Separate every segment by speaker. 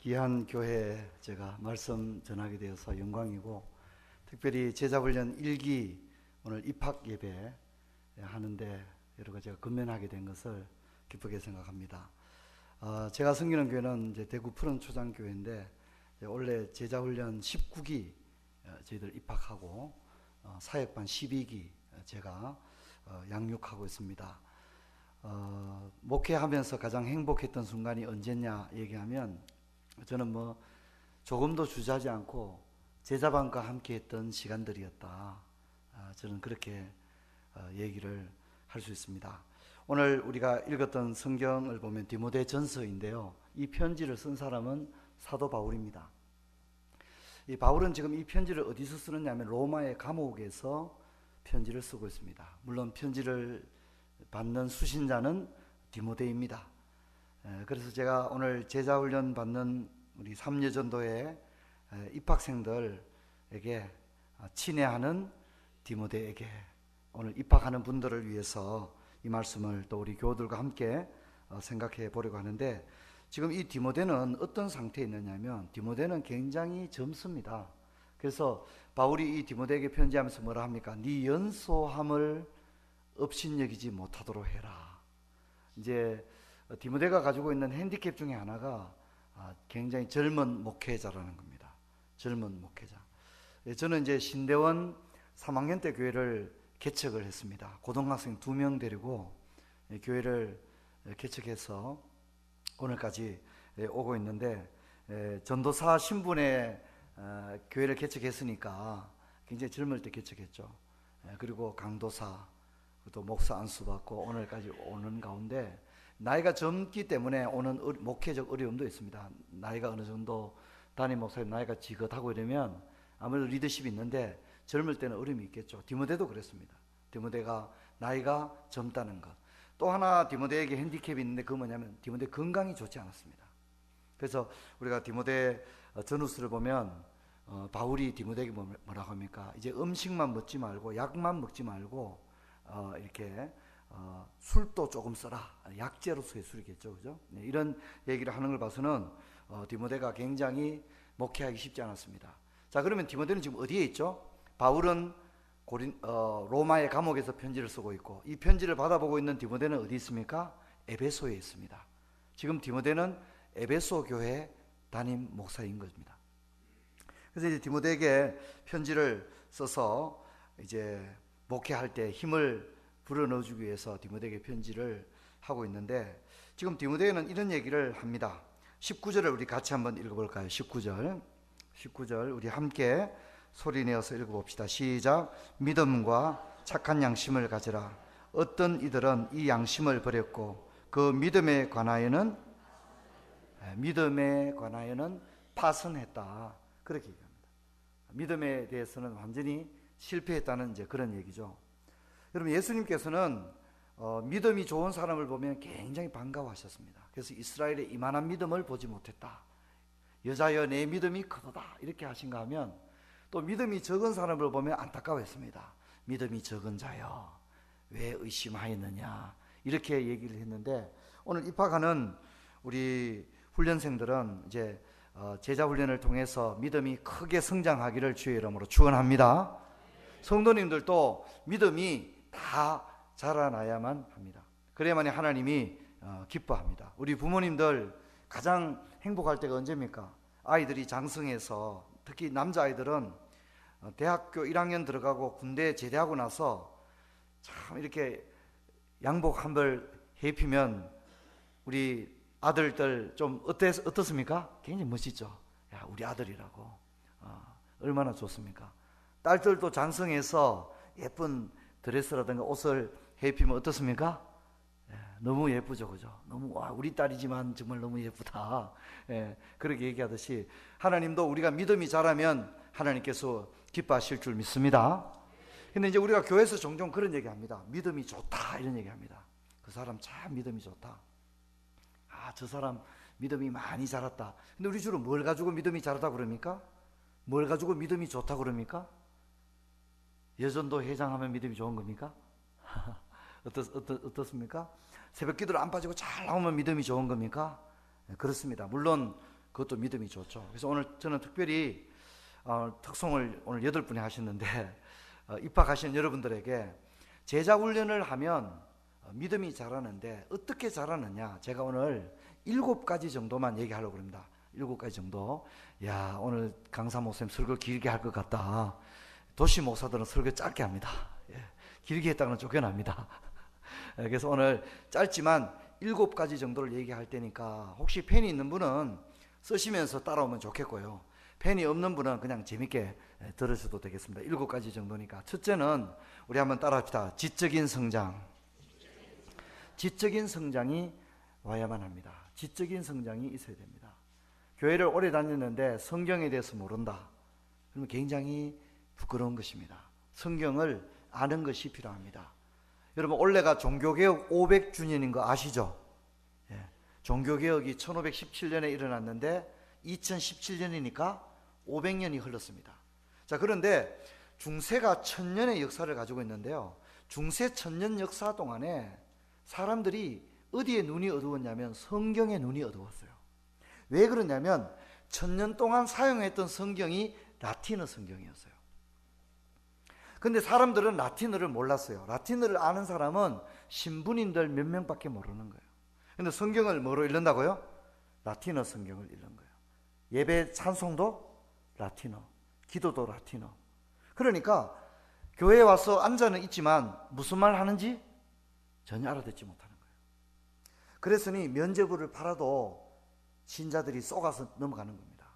Speaker 1: 귀한 교회에 제가 말씀 전하게 되어서 영광이고, 특별히 제자훈련 1기 오늘 입학 예배 하는데 여러 가지 제가 근면하게 된 것을 기쁘게 생각합니다. 제가 섬기는 교회는 이제 대구 푸른 초장교회인데, 원래 제자훈련 19기 저희들 입학하고 사역반 12기 제가 양육하고 있습니다. 목회하면서 가장 행복했던 순간이 언제냐 얘기하면, 저는 조금도 주저하지 않고 제자반과 함께 했던 시간들이었다. 저는 그렇게 얘기를 할 수 있습니다. 오늘 우리가 읽었던 성경을 보면 디모데 전서인데요, 이 편지를 쓴 사람은 사도 바울입니다. 이 바울은 지금 이 편지를 어디서 쓰느냐면 로마의 감옥에서 편지를 쓰고 있습니다. 물론 편지를 받는 수신자는 디모데입니다. 그래서 제가 오늘 제자훈련 받는 우리 삼여전도의 입학생들에게 친애하는 디모데에게 오늘 입학하는 분들을 위해서 이 말씀을 또 우리 교우들과 함께 생각해 보려고 하는데, 지금 이 디모데는 어떤 상태에 있느냐면 디모데는 굉장히 젊습니다. 그래서 바울이 이 디모데에게 편지하면서 뭐라 합니까? 네 연소함을 업신여기지 못하도록 해라. 이제 디모데가 가지고 있는 핸디캡 중에 하나가 굉장히 젊은 목회자라는 겁니다. 젊은 목회자. 저는 이제 신대원 3학년 때 교회를 개척을 했습니다. 고등학생 2명 데리고 교회를 개척해서 오늘까지 오고 있는데, 전도사 신분의 교회를 개척했으니까 굉장히 젊을 때 개척했죠. 그리고 강도사, 또 목사 안수받고 오늘까지 오는 가운데, 나이가 젊기 때문에 오는 목회적 어려움도 있습니다. 나이가 어느 정도 담임 목사님 나이가 지긋하고 이러면 아무래도 리더십이 있는데 젊을 때는 어려움이 있겠죠. 디모데도 그랬습니다. 디모데가 나이가 젊다는 것. 또 하나 디모데에게 핸디캡이 있는데, 그건 뭐냐면 디모데 건강이 좋지 않았습니다. 그래서 우리가 디모데 전후서를 보면 바울이 디모데에게 뭐라고 합니까? 이제 음식만 먹지 말고 약만 먹지 말고 이렇게 술도 조금 써라. 약재로서의 술이겠죠, 그죠? 이런 얘기를 하는 걸 봐서는 디모데가 굉장히 목회하기 쉽지 않았습니다. 자, 그러면 디모데는 지금 어디에 있죠? 바울은 로마의 감옥에서 편지를 쓰고 있고, 이 편지를 받아보고 있는 디모데는 어디 있습니까? 에베소에 있습니다. 지금 디모데는 에베소 교회 담임 목사인 겁니다. 그래서 이제 디모데에게 편지를 써서 이제 목회할 때 힘을 불어넣어주기 위해서 디모데에게 편지를 하고 있는데, 지금 디모데는 이런 얘기를 합니다. 19절을 우리 같이 한번 읽어볼까요? 19절 우리 함께 소리내어서 읽어봅시다. 시작. 믿음과 착한 양심을 가지라. 어떤 이들은 이 양심을 버렸고 그 믿음에 관하여는 파선했다. 그렇게 얘기합니다. 믿음에 대해서는 완전히 실패했다는 이제 그런 얘기죠. 여러분, 예수님께서는 믿음이 좋은 사람을 보면 굉장히 반가워하셨습니다. 그래서 이스라엘의 이만한 믿음을 보지 못했다. 여자여 내 믿음이 크도다. 이렇게 하신가 하면, 또 믿음이 적은 사람을 보면 안타까워했습니다. 믿음이 적은 자여 왜 의심하였느냐. 이렇게 얘기를 했는데, 오늘 입학하는 우리 훈련생들은 이제 제자 훈련을 통해서 믿음이 크게 성장하기를 주의 이름으로 축원합니다. 성도님들도 믿음이 다 자라나야만 합니다. 그래야만이 하나님이 기뻐합니다. 우리 부모님들 가장 행복할 때가 언제입니까? 아이들이 장성해서, 특히 남자아이들은 대학교 1학년 들어가고 군대 제대하고 나서 참 이렇게 양복 한 벌 입히면 우리 아들들 좀 어떻습니까? 굉장히 멋있죠. 야, 우리 아들이라고. 얼마나 좋습니까? 딸들도 장성해서 예쁜 드레스라든가 옷을 입히면 어떻습니까? 너무 예쁘죠, 그죠? 너무, 와, 우리 딸이지만 정말 너무 예쁘다. 그렇게 얘기하듯이 하나님도 우리가 믿음이 자라면 하나님께서 기뻐하실 줄 믿습니다. 근데 이제 우리가 교회에서 종종 그런 얘기 합니다. 믿음이 좋다, 이런 얘기 합니다. 그 사람 참 믿음이 좋다. 저 사람 믿음이 많이 자랐다. 근데 우리 주로 뭘 가지고 믿음이 자랐다 그럽니까? 뭘 가지고 믿음이 좋다 그럽니까? 여전도 회장하면 믿음이 좋은 겁니까? 어떻습니까? 새벽 기도를 안 빠지고 잘 나오면 믿음이 좋은 겁니까? 그렇습니다. 물론 그것도 믿음이 좋죠. 그래서 오늘 저는 특별히 특송을 오늘 8분이 하셨는데 입학하신 여러분들에게 제자 훈련을 하면 믿음이 자라는데 어떻게 자라느냐, 제가 오늘 7가지 정도만 얘기하려고 합니다. 7가지 정도. 야, 오늘 강사 목사님 설교 길게 할 것 같다. 도시 목사들은 설교 짧게 합니다. 길게 했다고는 쫓겨납니다. 그래서 오늘 짧지만 7가지 정도를 얘기할 테니까 혹시 펜이 있는 분은 쓰시면서 따라오면 좋겠고요. 펜이 없는 분은 그냥 재밌게 들으셔도 되겠습니다. 7가지 정도니까. 첫째는 우리 한번 따라합시다. 지적인 성장. 지적인 성장이 와야만 합니다. 지적인 성장이 있어야 됩니다. 교회를 오래 다녔는데 성경에 대해서 모른다. 그러면 굉장히 부끄러운 것입니다. 성경을 아는 것이 필요합니다. 여러분, 올해가 종교개혁 500주년인 거 아시죠? 종교개혁이 1517년에 일어났는데 2017년이니까 500년이 흘렀습니다. 자, 그런데 중세가 1000년의 역사를 가지고 있는데요, 중세 1000년 역사 동안에 사람들이 어디에 눈이 어두웠냐면 성경에 눈이 어두웠어요. 왜 그러냐면 1000년 동안 사용했던 성경이 라틴어 성경이었어요. 근데 사람들은 라틴어를 몰랐어요. 라틴어를 아는 사람은 신분인들 몇 명밖에 모르는 거예요. 근데 성경을 뭐로 읽는다고요? 라틴어 성경을 읽는 거예요. 예배 찬송도 라틴어, 기도도 라틴어. 그러니까 교회에 와서 앉아는 있지만 무슨 말 하는지 전혀 알아듣지 못하는 거예요. 그랬으니 면죄부를 팔아도 신자들이 쏘가서 넘어가는 겁니다.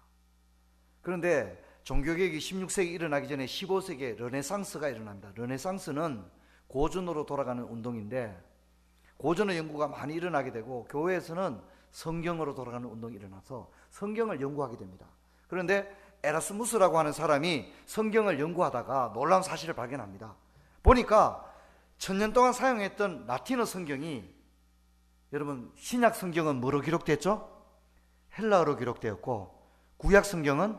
Speaker 1: 그런데 종교개혁이 16세기 일어나기 전에 15세기에 르네상스가 일어납니다. 르네상스는 고전으로 돌아가는 운동인데 고전의 연구가 많이 일어나게 되고 교회에서는 성경으로 돌아가는 운동이 일어나서 성경을 연구하게 됩니다. 그런데 에라스무스라고 하는 사람이 성경을 연구하다가 놀라운 사실을 발견합니다. 보니까 1000년 동안 사용했던 라틴어 성경이, 여러분 신약 성경은 뭐로 기록됐죠? 헬라어로 기록되었고 구약 성경은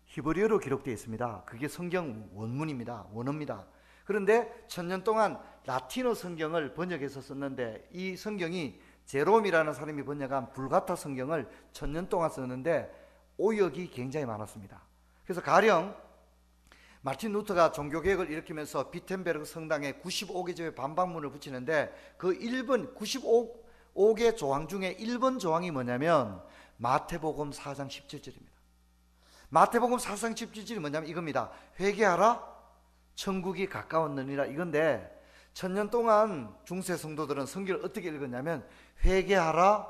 Speaker 1: 히브리어로 기록되어 있습니다. 그게 성경 원문입니다. 원어입니다. 그런데 1000년 동안 라틴어 성경을 번역해서 썼는데 이 성경이 제롬이라는 사람이 번역한 불가타 성경을 1000년 동안 썼는데 오역이 굉장히 많았습니다. 그래서 가령 마틴 루터가 종교개혁을 일으키면서 비텐베르크 성당에 95개 반박문을 붙이는데 그 95개 조항 중에 1번 조항이 뭐냐면 마태복음 4장 17절입니다. 마태복음 4장 17절이 뭐냐면 이겁니다. 회개하라, 천국이 가까웠느니라, 이건데 1000년 동안 중세 성도들은 성경을 어떻게 읽었냐면 회개하라,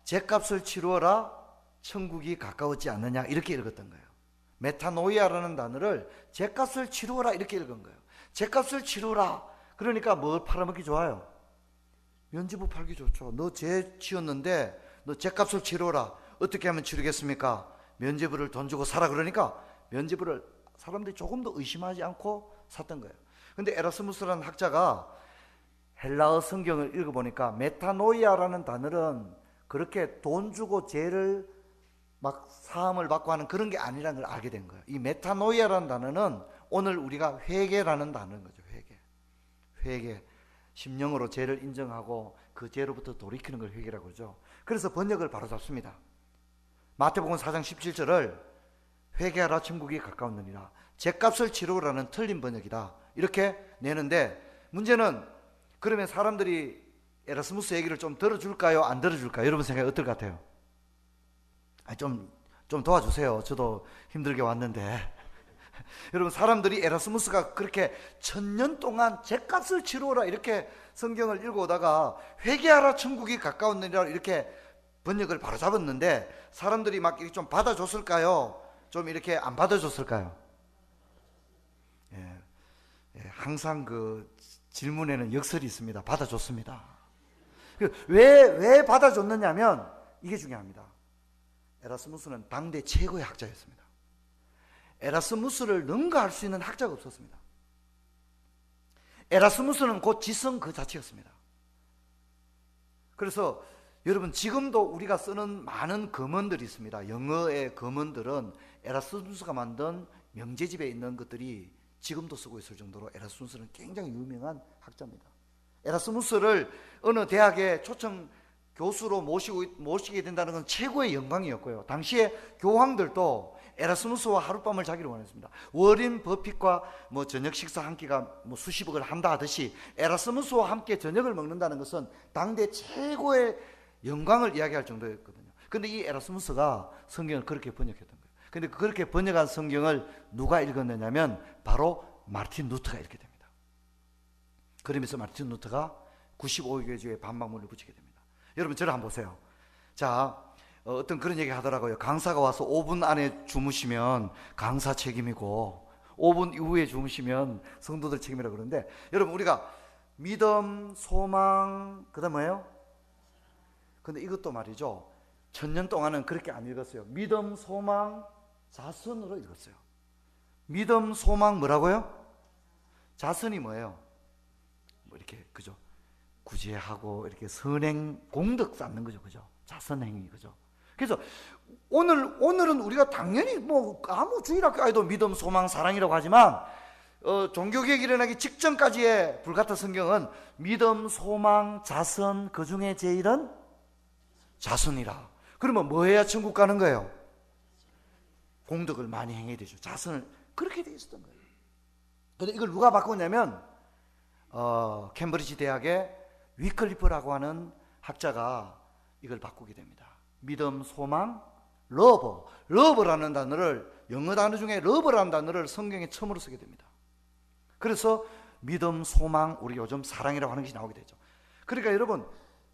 Speaker 1: 죗값을 치루어라, 천국이 가까웠지 않느냐, 이렇게 읽었던 거예요. 메타노이아라는 단어를 죗값을 치루어라 이렇게 읽은 거예요. 죗값을 치루라, 그러니까 뭘 팔아먹기 좋아요? 면죄부 팔기 좋죠. 너 죄 지었는데 너 죗값을 치루어라. 어떻게 하면 치르겠습니까? 면죄부를 돈 주고 사라. 그러니까 면죄부를 사람들이 조금 더 의심하지 않고 샀던 거예요. 근데 에라스무스라는 학자가 헬라어 성경을 읽어보니까 메타노이아라는 단어는 그렇게 돈 주고 죄를 막 사함을 받고 하는 그런 게 아니라는 걸 알게 된 거예요. 이 메타노이아라는 단어는 오늘 우리가 회개라는 단어인 거죠. 회개. 심령으로 죄를 인정하고 그 죄로부터 돌이키는 걸 회개라고 그러죠. 그래서 번역을 바로 잡습니다. 마태복음 4장 17절을 회개하라, 천국이 가까웠느니라, 죗값을 치르라는 틀린 번역이다, 이렇게 내는데, 문제는 그러면 사람들이 에라스무스 얘기를 좀 들어줄까요? 안 들어줄까요? 여러분 생각이 어떨 것 같아요? 좀 도와주세요. 저도 힘들게 왔는데. 여러분, 사람들이 에라스무스가 그렇게 1000년 동안 죗값을 치르라 이렇게 성경을 읽어오다가 회개하라, 천국이 가까웠느니라 이렇게 번역을 바로 잡았는데 사람들이 막 이렇게 좀 받아줬을까요? 좀 이렇게 안 받아줬을까요? 항상 그 질문에는 역설이 있습니다. 받아줬습니다. 왜 받아줬느냐면 이게 중요합니다. 에라스무스는 당대 최고의 학자였습니다. 에라스무스를 능가할 수 있는 학자가 없었습니다. 에라스무스는 곧 지성 그 자체였습니다. 그래서 여러분, 지금도 우리가 쓰는 많은 검언들이 있습니다. 영어의 검언들은 에라스무스가 만든 명제집에 있는 것들이 지금도 쓰고 있을 정도로 에라스무스는 굉장히 유명한 학자입니다. 에라스무스를 어느 대학에 초청 교수로 모시게 된다는 건 최고의 영광이었고요. 당시에 교황들도 에라스무스와 하룻밤을 자기를 원했습니다. 워린 버핏과 뭐 저녁 식사 한 끼가 뭐 수십억을 한다 하듯이 에라스무스와 함께 저녁을 먹는다는 것은 당대 최고의 영광을 이야기할 정도였거든요. 근데 이 에라스무스가 성경을 그렇게 번역했던 거예요. 근데 그렇게 번역한 성경을 누가 읽었느냐면 바로 마르틴 루터가 읽게 됩니다. 그러면서 마르틴 루터가 95개주의 반박문을 붙이게 됩니다. 여러분 저를 한번 보세요. 자, 어떤 그런 얘기 하더라고요. 강사가 와서 5분 안에 주무시면 강사 책임이고 5분 이후에 주무시면 성도들 책임이라고 그러는데, 여러분 우리가 믿음, 소망, 그 다음 뭐예요? 근데 이것도 말이죠, 1000년 동안은 그렇게 안 읽었어요. 믿음, 소망, 자선으로 읽었어요. 믿음, 소망 뭐라고요? 자선이 뭐예요? 뭐 이렇게 그죠? 구제하고 이렇게 선행 공덕 쌓는 거죠, 그죠? 자선행위, 그죠? 그래서 오늘은 우리가 당연히 뭐 아무 주일학교 아이도 믿음, 소망, 사랑이라고 하지만 종교개혁이 일어나기 직전까지의 불같은 성경은 믿음, 소망, 자선, 그 중에 제일은 자선이라. 그러면 뭐 해야 천국 가는 거예요? 공덕을 많이 행해야 되죠. 자선을 그렇게 돼 있었던 거예요. 근데 이걸 누가 바꾸냐면 캠브리지 대학의 위클리프라고 하는 학자가 이걸 바꾸게 됩니다. 믿음, 소망, 러브라는 단어를, 영어 단어 중에 러브라는 단어를 성경에 처음으로 쓰게 됩니다. 그래서 믿음, 소망, 우리 요즘 사랑이라고 하는 것이 나오게 되죠. 그러니까 여러분,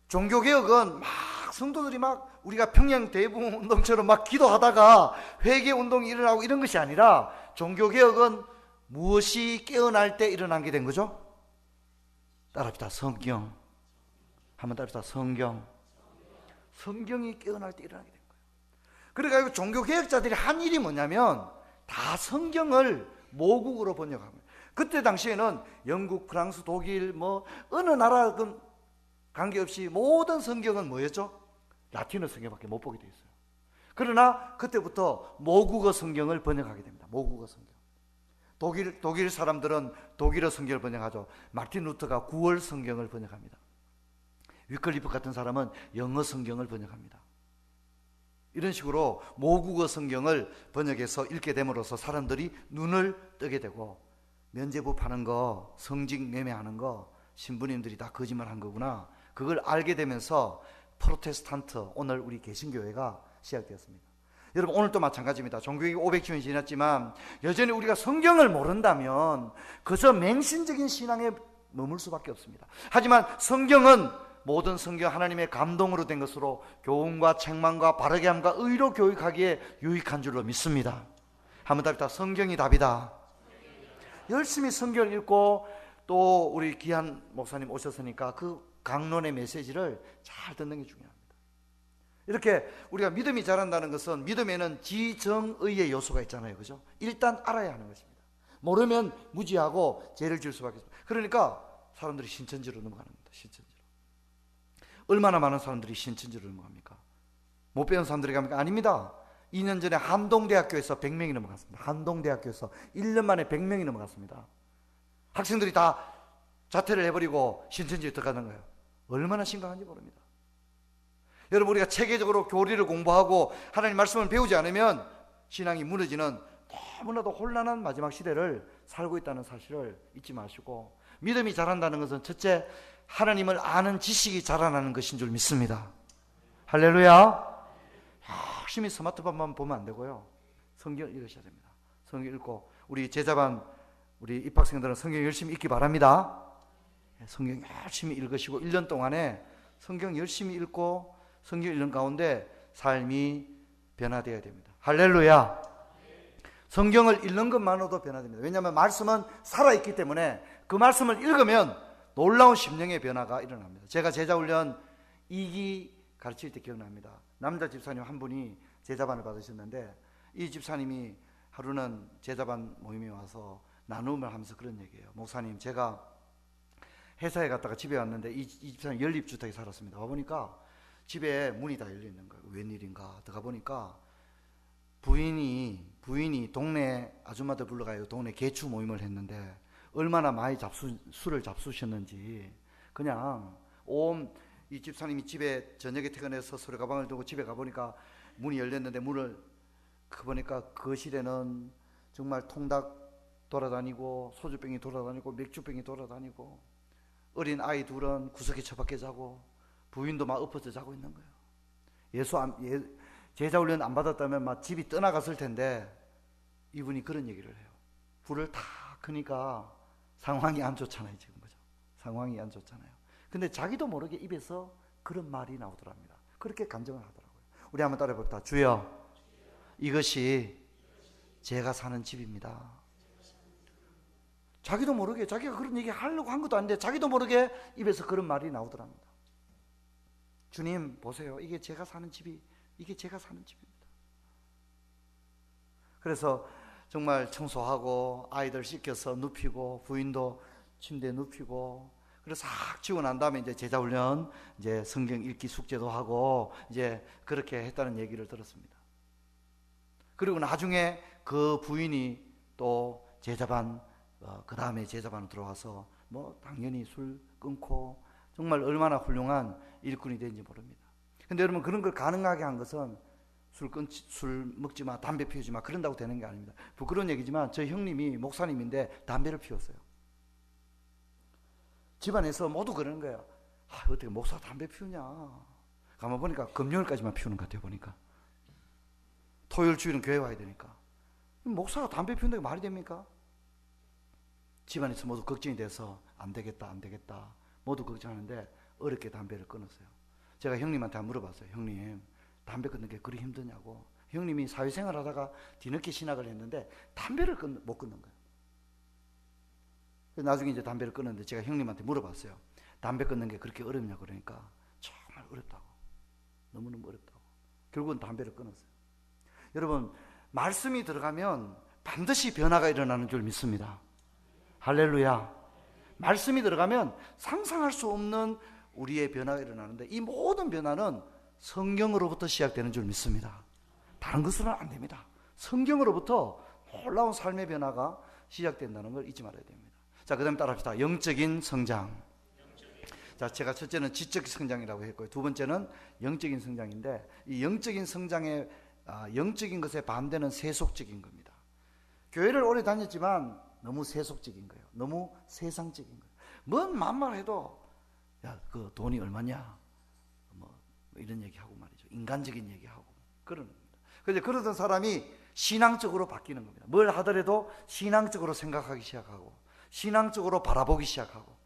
Speaker 1: 종교개혁은 막 성도들이 막 우리가 평양 대부흥 운동처럼 막 기도하다가 회개 운동이 일어나고 이런 것이 아니라, 종교개혁은 무엇이 깨어날 때 일어난 게 된 거죠? 따라합시다. 성경. 한번 따라합시다. 성경이 깨어날 때 일어나게 된 거예요. 그러니까 종교개혁자들이 한 일이 뭐냐면 다 성경을 모국어로 번역한 거예요. 그때 당시에는 영국, 프랑스, 독일 뭐 어느 나라 관계없이 모든 성경은 뭐였죠? 라틴어 성경밖에 못 보게 돼 있어요. 그러나 그때부터 모국어 성경을 번역하게 됩니다. 모국어 성경. 독일 사람들은 독일어 성경을 번역하죠. 마르틴 루터가 구월 성경을 번역합니다. 위클리프 같은 사람은 영어 성경을 번역합니다. 이런 식으로 모국어 성경을 번역해서 읽게 됨으로써 사람들이 눈을 뜨게 되고, 면죄부 파는 거, 성직 매매하는 거 신부님들이 다 거짓말한 거구나, 그걸 알게 되면서 프로테스탄트, 오늘 우리 개신교회가 시작되었습니다. 여러분 오늘도 마찬가지입니다. 종교개혁 500주년이 지났지만 여전히 우리가 성경을 모른다면 그저 맹신적인 신앙에 머물 수밖에 없습니다. 하지만 성경은 모든 성경 하나님의 감동으로 된 것으로 교훈과 책망과 바르게 함과 의로 교육하기에 유익한 줄로 믿습니다. 한번 답이다. 성경이 답이다. 열심히 성경을 읽고, 또 우리 귀한 목사님 오셨으니까 그 강론의 메시지를 잘 듣는 게 중요합니다. 이렇게 우리가 믿음이 자란다는 것은, 믿음에는 지정의의 요소가 있잖아요, 그죠? 일단 알아야 하는 것입니다. 모르면 무지하고 죄를 지을 수밖에 없습니다. 그러니까 사람들이 신천지로 넘어가는 겁니다. 신천지로. 얼마나 많은 사람들이 신천지로 넘어갑니까? 못 배운 사람들이 갑니까? 아닙니다. 2년 전에 한동대학교에서 100명이 넘어갔습니다. 한동대학교에서 1년 만에 100명이 넘어갔습니다. 학생들이 다 자퇴를 해버리고 신천지에 들어가는 거예요. 얼마나 심각한지 모릅니다. 여러분, 우리가 체계적으로 교리를 공부하고 하나님 말씀을 배우지 않으면 신앙이 무너지는 너무나도 혼란한 마지막 시대를 살고 있다는 사실을 잊지 마시고, 믿음이 자란다는 것은 첫째, 하나님을 아는 지식이 자라나는 것인 줄 믿습니다. 할렐루야. 열심히 스마트폰만 보면 안 되고요, 성경을 읽으셔야 됩니다. 성경 읽고, 우리 제자반 우리 입학생들은 성경 열심히 읽기 바랍니다. 성경 열심히 읽으시고 1년 동안에 성경 열심히 읽고 성경 읽는 가운데 삶이 변화되어야 됩니다. 할렐루야. 성경을 읽는 것만으로도 변화됩니다. 왜냐하면 말씀은 살아있기 때문에 그 말씀을 읽으면 놀라운 심령의 변화가 일어납니다. 제가 제자훈련 2기 가르칠 때 기억납니다. 남자 집사님 한 분이 제자반을 받으셨는데, 이 집사님이 하루는 제자반 모임에 와서 나눔을 하면서 그런 얘기예요. 목사님, 제가 회사에 갔다가 집에 왔는데 이 집사님 연립주택에 살았습니다. 와보니까 집에 문이 다 열려있는 거예요. 웬일인가 들어가 보니까 부인이 동네 아줌마들 불러가요. 동네 개추 모임을 했는데 얼마나 많이 술을 잡수셨는지 그냥 온 이 집사님이 집에 저녁에 퇴근해서 서류 가방을 두고 집에 가보니까 문이 열렸는데 문을 보니까 거실에는 정말 통닭 돌아다니고 소주병이 돌아다니고 맥주병이 돌아다니고 어린 아이 둘은 구석에 처박혀 자고 부인도 막 엎어져 자고 있는 거예요. 제자 훈련 안 받았다면 막 집이 떠나갔을 텐데 이분이 그런 얘기를 해요. 불을 다 끄니까 상황이 안 좋잖아요. 지금 그죠? 상황이 안 좋잖아요. 근데 자기도 모르게 입에서 그런 말이 나오더랍니다. 그렇게 감정을 하더라고요. 우리 한번 따라해 봅시다. 주여, 이것이 제가 사는 집입니다. 자기도 모르게, 자기가 그런 얘기 하려고 한 것도 아닌데 자기도 모르게 입에서 그런 말이 나오더랍니다. 주님 보세요. 이게 제가 사는 집입니다. 그래서 정말 청소하고 아이들 씻겨서 눕히고 부인도 침대에 눕히고 그래서 싹 치고 난 다음에 이제 제자훈련, 이제 성경 읽기 숙제도 하고 이제 그렇게 했다는 얘기를 들었습니다. 그리고 나중에 그 부인이 또 제자반, 그 다음에 제자반으로 들어와서 뭐 당연히 술 끊고 정말 얼마나 훌륭한 일꾼이 된지 모릅니다. 근데 여러분, 그런 걸 가능하게 한 것은 술 먹지 마, 담배 피우지 마, 그런다고 되는 게 아닙니다. 부끄러운 얘기지만 저희 형님이 목사님인데 담배를 피웠어요. 집안에서 모두 그러는 거예요. 어떻게 목사가 담배 피우냐. 가만 보니까 금요일까지만 피우는 것 같아요. 보니까 토요일 주일은 교회 와야 되니까. 목사가 담배 피운다고 말이 됩니까? 집안에서 모두 걱정이 돼서 안 되겠다 모두 걱정하는데 어렵게 담배를 끊었어요. 제가 형님한테 물어봤어요. 형님, 담배 끊는 게 그리 힘드냐고. 형님이 사회생활 하다가 뒤늦게 신학을 했는데 담배를 못 끊는 거예요. 나중에 이제 담배를 끊었는데 제가 형님한테 물어봤어요. 담배 끊는 게 그렇게 어렵냐고. 그러니까 정말 어렵다고, 너무너무 어렵다고. 결국은 담배를 끊었어요. 여러분, 말씀이 들어가면 반드시 변화가 일어나는 줄 믿습니다. 할렐루야. 말씀이 들어가면 상상할 수 없는 우리의 변화가 일어나는데 이 모든 변화는 성경으로부터 시작되는 줄 믿습니다. 다른 것으로는 안 됩니다. 성경으로부터 놀라운 삶의 변화가 시작된다는 걸 잊지 말아야 됩니다. 자, 그 다음에 따라합시다. 영적인 성장. 자, 제가 첫째는 지적 성장이라고 했고요. 두 번째는 영적인 성장인데, 이 영적인 성장의 영적인 것에 반대는 세속적인 겁니다. 교회를 오래 다녔지만 너무 세속적인 거예요. 너무 세상적인 거예요. 뭔 만말해도 야, 그 돈이 얼마냐, 뭐 이런 얘기하고 말이죠. 인간적인 얘기하고 그러는 겁니다. 그래서 그러던 사람이 신앙적으로 바뀌는 겁니다. 뭘 하더라도 신앙적으로 생각하기 시작하고 신앙적으로 바라보기 시작하고,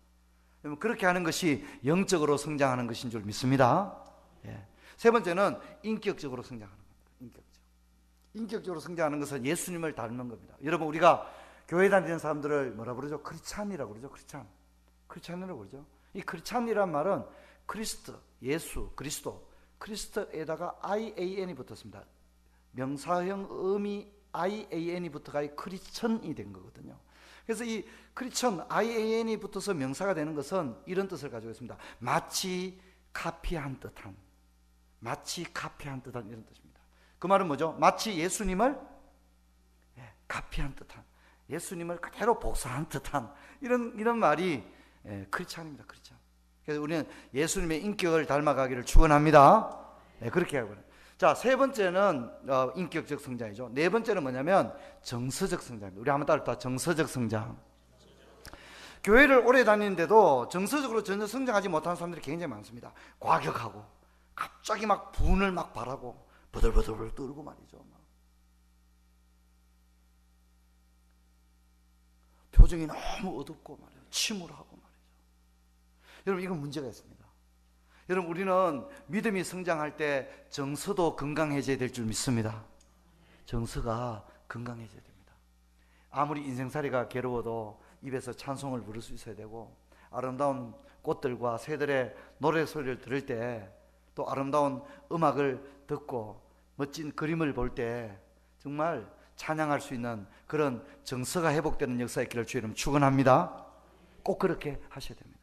Speaker 1: 그렇게 하는 것이 영적으로 성장하는 것인 줄 믿습니다. 예. 세 번째는 인격적으로 성장하는 겁니다. 인격적으로 성장하는 것은 예수님을 닮는 겁니다. 여러분, 우리가 교회 다니는 사람들을 뭐라 부르죠? 크리스찬이라고 그러죠. 크리스찬이라고 그러죠. 이 크리스찬이란 말은 크리스트, 예수, 그리스도, 크리스트에다가 IAN이 붙었습니다. 명사형 음이 IAN이 붙어가 크리스천이 된 거거든요. 그래서 이 크리스천 IAN이 붙어서 명사가 되는 것은 이런 뜻을 가지고 있습니다. 마치 카피한 듯한 이런 뜻입니다. 그 말은 뭐죠? 마치 예수님을 카피한 듯한, 예수님을 그대로 복사한 듯한 이런 말이 크리스찬입니다. 크리스찬. 그래서 우리는 예수님의 인격을 닮아가기를 축원합니다. 그렇게 하고. 자, 세 번째는 인격적 성장이죠. 네 번째는 뭐냐면 정서적 성장입니다. 우리 한번 따라합시다. 정서적 성장. 교회를 오래 다니는데도 정서적으로 전혀 성장하지 못하는 사람들이 굉장히 많습니다. 과격하고 갑자기 막 분을 막 발하고 버들버들 떨고 말이죠. 표정이 너무 어둡고 말이에요. 침울하고 말이죠. 여러분, 이건 문제가 있습니다. 여러분, 우리는 믿음이 성장할 때 정서도 건강해져야 될 줄 믿습니다. 정서가 건강해져야 됩니다. 아무리 인생살이가 괴로워도 입에서 찬송을 부를 수 있어야 되고, 아름다운 꽃들과 새들의 노래소리를 들을 때, 또 아름다운 음악을 듣고 멋진 그림을 볼 때 정말 찬양할 수 있는 그런 정서가 회복되는 역사의 길을 주님 축원합니다. 꼭 그렇게 하셔야 됩니다.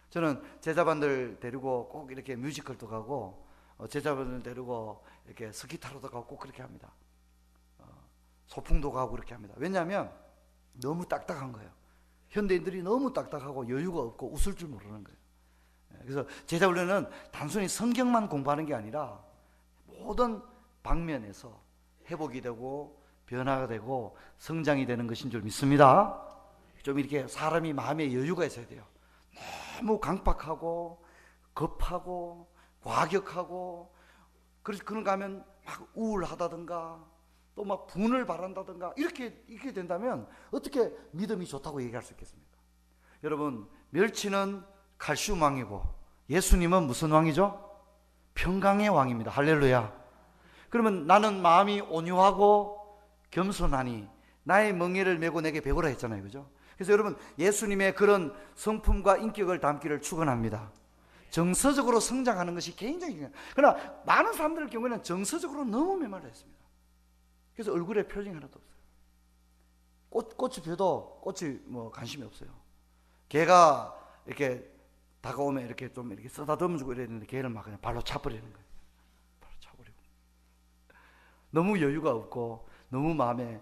Speaker 1: 저는 제자반들 데리고 꼭 이렇게 뮤지컬도 가고, 제자반들 데리고 이렇게 스키 타러도 가고 꼭 그렇게 합니다. 소풍도 가고 그렇게 합니다. 왜냐하면 너무 딱딱한 거예요. 현대인들이 너무 딱딱하고 여유가 없고 웃을 줄 모르는 거예요. 그래서 제자훈련은 단순히 성경만 공부하는 게 아니라 모든 방면에서 회복이 되고 변화가 되고 성장이 되는 것인 줄 믿습니다. 좀 이렇게 사람이 마음에 여유가 있어야 돼요. 너무 강박하고 급하고 과격하고 그런가 하면 막 우울하다든가 또 막 분을 바란다든가 이렇게 된다면 어떻게 믿음이 좋다고 얘기할 수 있겠습니까? 여러분, 멸치는 칼슘 왕이고 예수님은 무슨 왕이죠? 평강의 왕입니다. 할렐루야. 그러면 나는 마음이 온유하고 겸손하니 나의 멍에를 메고 내게 배우라 했잖아요. 그죠? 그래서 여러분, 예수님의 그런 성품과 인격을 담기를 축원합니다. 정서적으로 성장하는 것이 굉장히 중요해요. 그러나 많은 사람들 경우에는 정서적으로 너무 메말라 있습니다. 그래서 얼굴에 표정이 하나도 없어요. 꽃이 펴도 꽃이 뭐 관심이 없어요. 개가 이렇게 다가오면 이렇게 좀 이렇게 쓰다듬어주고 이랬는데 개를 막 그냥 발로 차버리는 거예요. 발로 차버리고. 너무 여유가 없고 너무 마음에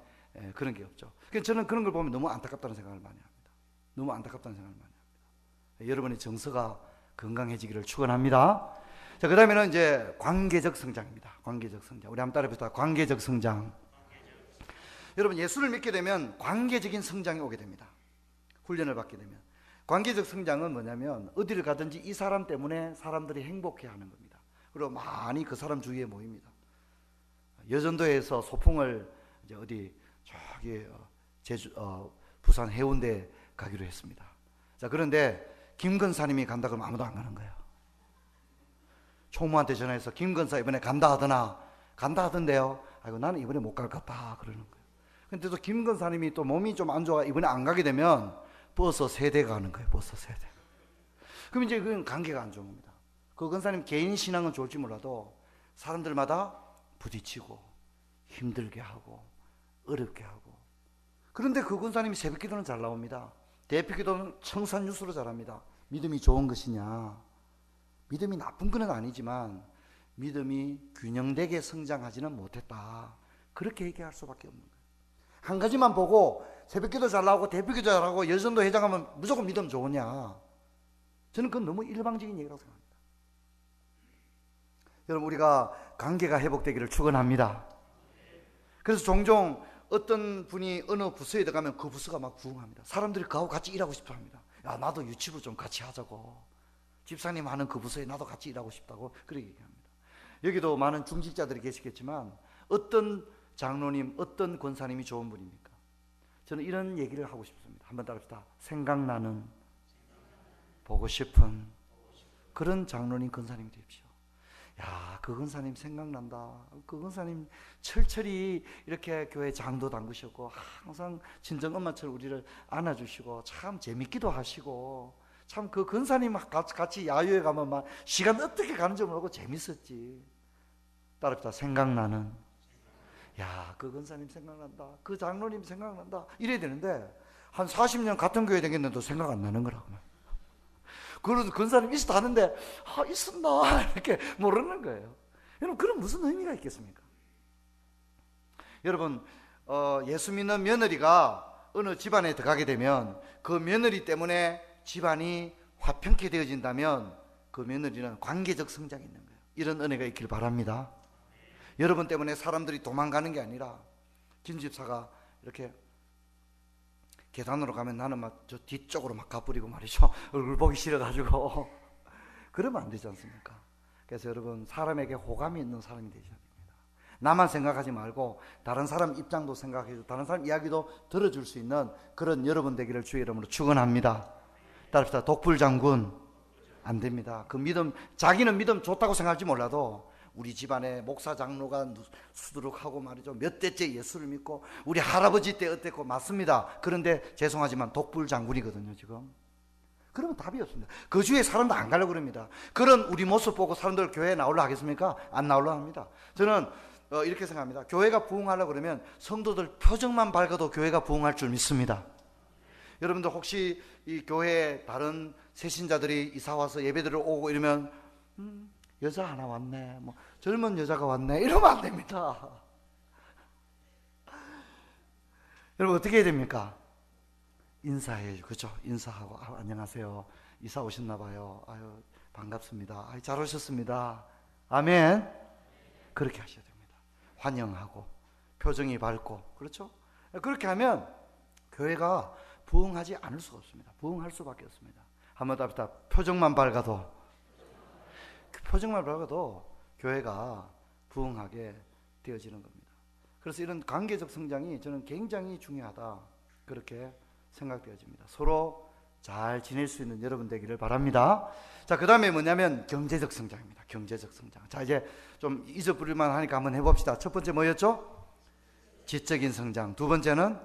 Speaker 1: 그런 게 없죠. 그래서 저는 그런 걸 보면 너무 안타깝다는 생각을 많이 합니다. 너무 안타깝다는 생각을 많이 합니다. 여러분의 정서가 건강해지기를 축원합니다. 자, 그 다음에는 이제 관계적 성장입니다. 관계적 성장. 우리 한번 따라해봅시다. 관계적 성장. 여러분, 예수를 믿게 되면 관계적인 성장이 오게 됩니다. 훈련을 받게 되면. 관계적 성장은 뭐냐면 어디를 가든지 이 사람 때문에 사람들이 행복해하는 겁니다. 그리고 많이 그 사람 주위에 모입니다. 여전도에서 소풍을 이제 어디 저기 부산 해운대 가기로 했습니다. 자, 그런데 김건사님이 간다 그러면 아무도 안 가는 거예요. 총무한테 전화해서 김건사 이번에 간다 하던데요. 아이고, 나는 이번에 못 갈 것 같다 그러는 거예요. 근데 또 김건사님이 또 몸이 좀 안 좋아 이번에 안 가게 되면 버스 세대가 가는 거예요. 버스 세대. 그럼 이제 그건 관계가 안 좋은 겁니다. 그 건사님 개인 신앙은 좋을지 몰라도 사람들마다 부딪히고 힘들게 하고 어렵게 하고. 그런데 그 건사님이 새벽 기도는 잘 나옵니다. 대표 기도는 청산유수로 잘합니다. 믿음이 좋은 것이냐? 믿음이 나쁜 건 아니지만 믿음이 균형되게 성장하지는 못했다. 그렇게 얘기할 수밖에 없는 거예요. 한 가지만 보고 새벽기도 잘하고 대표기도 잘하고 여전도 회장하면 무조건 믿음 좋으냐? 저는 그건 너무 일방적인 얘기라고 생각합니다. 여러분, 우리가 관계가 회복되기를 축원합니다. 그래서 종종 어떤 분이 어느 부서에 들어가면 그 부서가 막 부흥합니다. 사람들이 그하고 같이 일하고 싶어 합니다. 야, 나도 유치부 좀 같이 하자고. 집사님 하는 그 부서에 나도 같이 일하고 싶다고 그렇게 얘기합니다. 여기도 많은 중직자들이 계시겠지만 어떤 장로님, 어떤 권사님이 좋은 분입니까? 저는 이런 얘기를 하고 싶습니다. 한번 따라합시다. 생각나는, 보고 싶은 그런 장로님, 권사님이 되십시오. 야, 그 권사님 생각난다. 그 권사님 철철이 이렇게 교회 장도 담그셨고 항상 친정 엄마처럼 우리를 안아주시고 참 재밌기도 하시고 참 그 권사님 같이 야유회 가면 막 시간 어떻게 가는지 모르고 재밌었지. 따라합시다. 생각나는. 야, 그 권사님 생각난다. 그 장로님 생각난다. 이래야 되는데 한 40년 같은 교회 다녔는데도 생각 안 나는 거라고. 그래도 권사님 있었다 하는데 있었나 이렇게 모르는 거예요. 여러분, 그런 무슨 의미가 있겠습니까? 여러분, 예수 믿는 며느리가 어느 집안에 들어가게 되면 그 며느리 때문에 집안이 화평케 되어진다면 그 며느리는 관계적 성장이 있는 거예요. 이런 은혜가 있길 바랍니다. 여러분 때문에 사람들이 도망가는 게 아니라 진 집사가 이렇게 계단으로 가면 나는 막 저 뒤쪽으로 막 가버리고 말이죠. 얼굴 보기 싫어가지고 그러면 안 되지 않습니까? 그래서 여러분, 사람에게 호감이 있는 사람이 되셔야 됩니다. 나만 생각하지 말고 다른 사람 입장도 생각해주고 다른 사람 이야기도 들어줄 수 있는 그런 여러분 되기를 주의 이름으로 축원합니다. 따릅시다. 독불장군 안 됩니다. 그 믿음, 자기는 믿음 좋다고 생각할지 몰라도 우리 집안에 목사 장로가 수두룩하고 말이죠. 몇 대째 예수를 믿고 우리 할아버지 때 어땠고 맞습니다. 그런데 죄송하지만 독불장군이거든요 지금. 그러면 답이 없습니다. 그 주위에 사람도 안 가려고 그럽니다. 그런 우리 모습 보고 사람들 교회에 나오려 하겠습니까? 안 나오려 합니다. 저는 이렇게 생각합니다. 교회가 부흥하려고 그러면 성도들 표정만 밝아도 교회가 부흥할 줄 믿습니다. 여러분들 혹시 이 교회에 다른 새신자들이 이사와서 예배드리러 오고 이러면 여자 하나 왔네, 뭐 젊은 여자가 왔네 이러면 안 됩니다. 여러분 어떻게 해야 됩니까? 인사해요. 그죠? 인사하고 안녕하세요. 이사 오셨나 봐요. 아유 반갑습니다. 잘 오셨습니다. 아멘. 그렇게 하셔야 됩니다. 환영하고 표정이 밝고, 그렇죠? 그렇게 하면 교회가 부흥하지 않을 수가 없습니다. 부흥할 수밖에 없습니다. 한번 답시다. 표정만 밝아도 교회가 부흥하게 되어지는 겁니다. 그래서 이런 관계적 성장이 저는 굉장히 중요하다, 그렇게 생각되어집니다. 서로 잘 지낼 수 있는 여러분 되기를 바랍니다. 자, 그 다음에 뭐냐면 경제적 성장입니다. 경제적 성장. 자, 이제 좀 잊어버릴만 하니까 한번 해봅시다. 첫 번째 뭐였죠? 지적인 성장. 두 번째는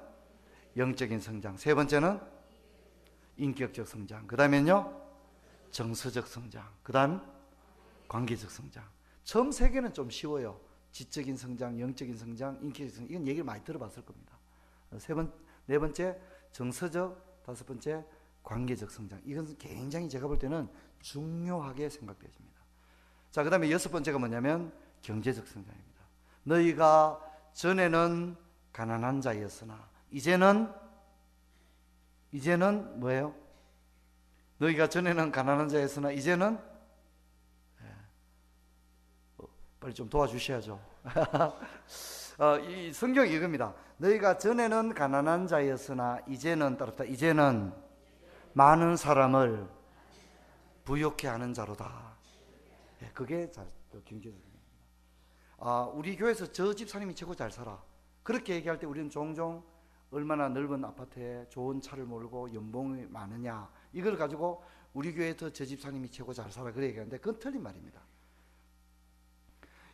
Speaker 1: 영적인 성장. 세 번째는 인격적 성장. 그 다음에는요, 정서적 성장. 그 다음 관계적 성장. 처음 세 개는 좀 쉬워요. 지적인 성장, 영적인 성장, 인격적 성장. 이건 얘기를 많이 들어봤을 겁니다. 네 번째 정서적, 다섯 번째 관계적 성장. 이건 굉장히 제가 볼 때는 중요하게 생각되어집니다. 자, 그 다음에 여섯 번째가 뭐냐면 경제적 성장입니다. 너희가 전에는 가난한 자였으나 이제는 뭐예요? 너희가 전에는 가난한 자였으나 이제는, 빨리 좀 도와주셔야죠. 이 성경이 이겁니다. 너희가 전에는 가난한 자였으나 이제는, 따르다, 이제는 많은 사람을 부욕해 하는 자로다. 그게 경제적입니다. 우리 교회에서 저 집사님이 최고 잘 살아, 그렇게 얘기할 때 우리는 종종 얼마나 넓은 아파트에 좋은 차를 몰고 연봉이 많으냐, 이걸 가지고 우리 교회에서 저 집사님이 최고 잘 살아, 그래 얘기하는데 그건 틀린 말입니다.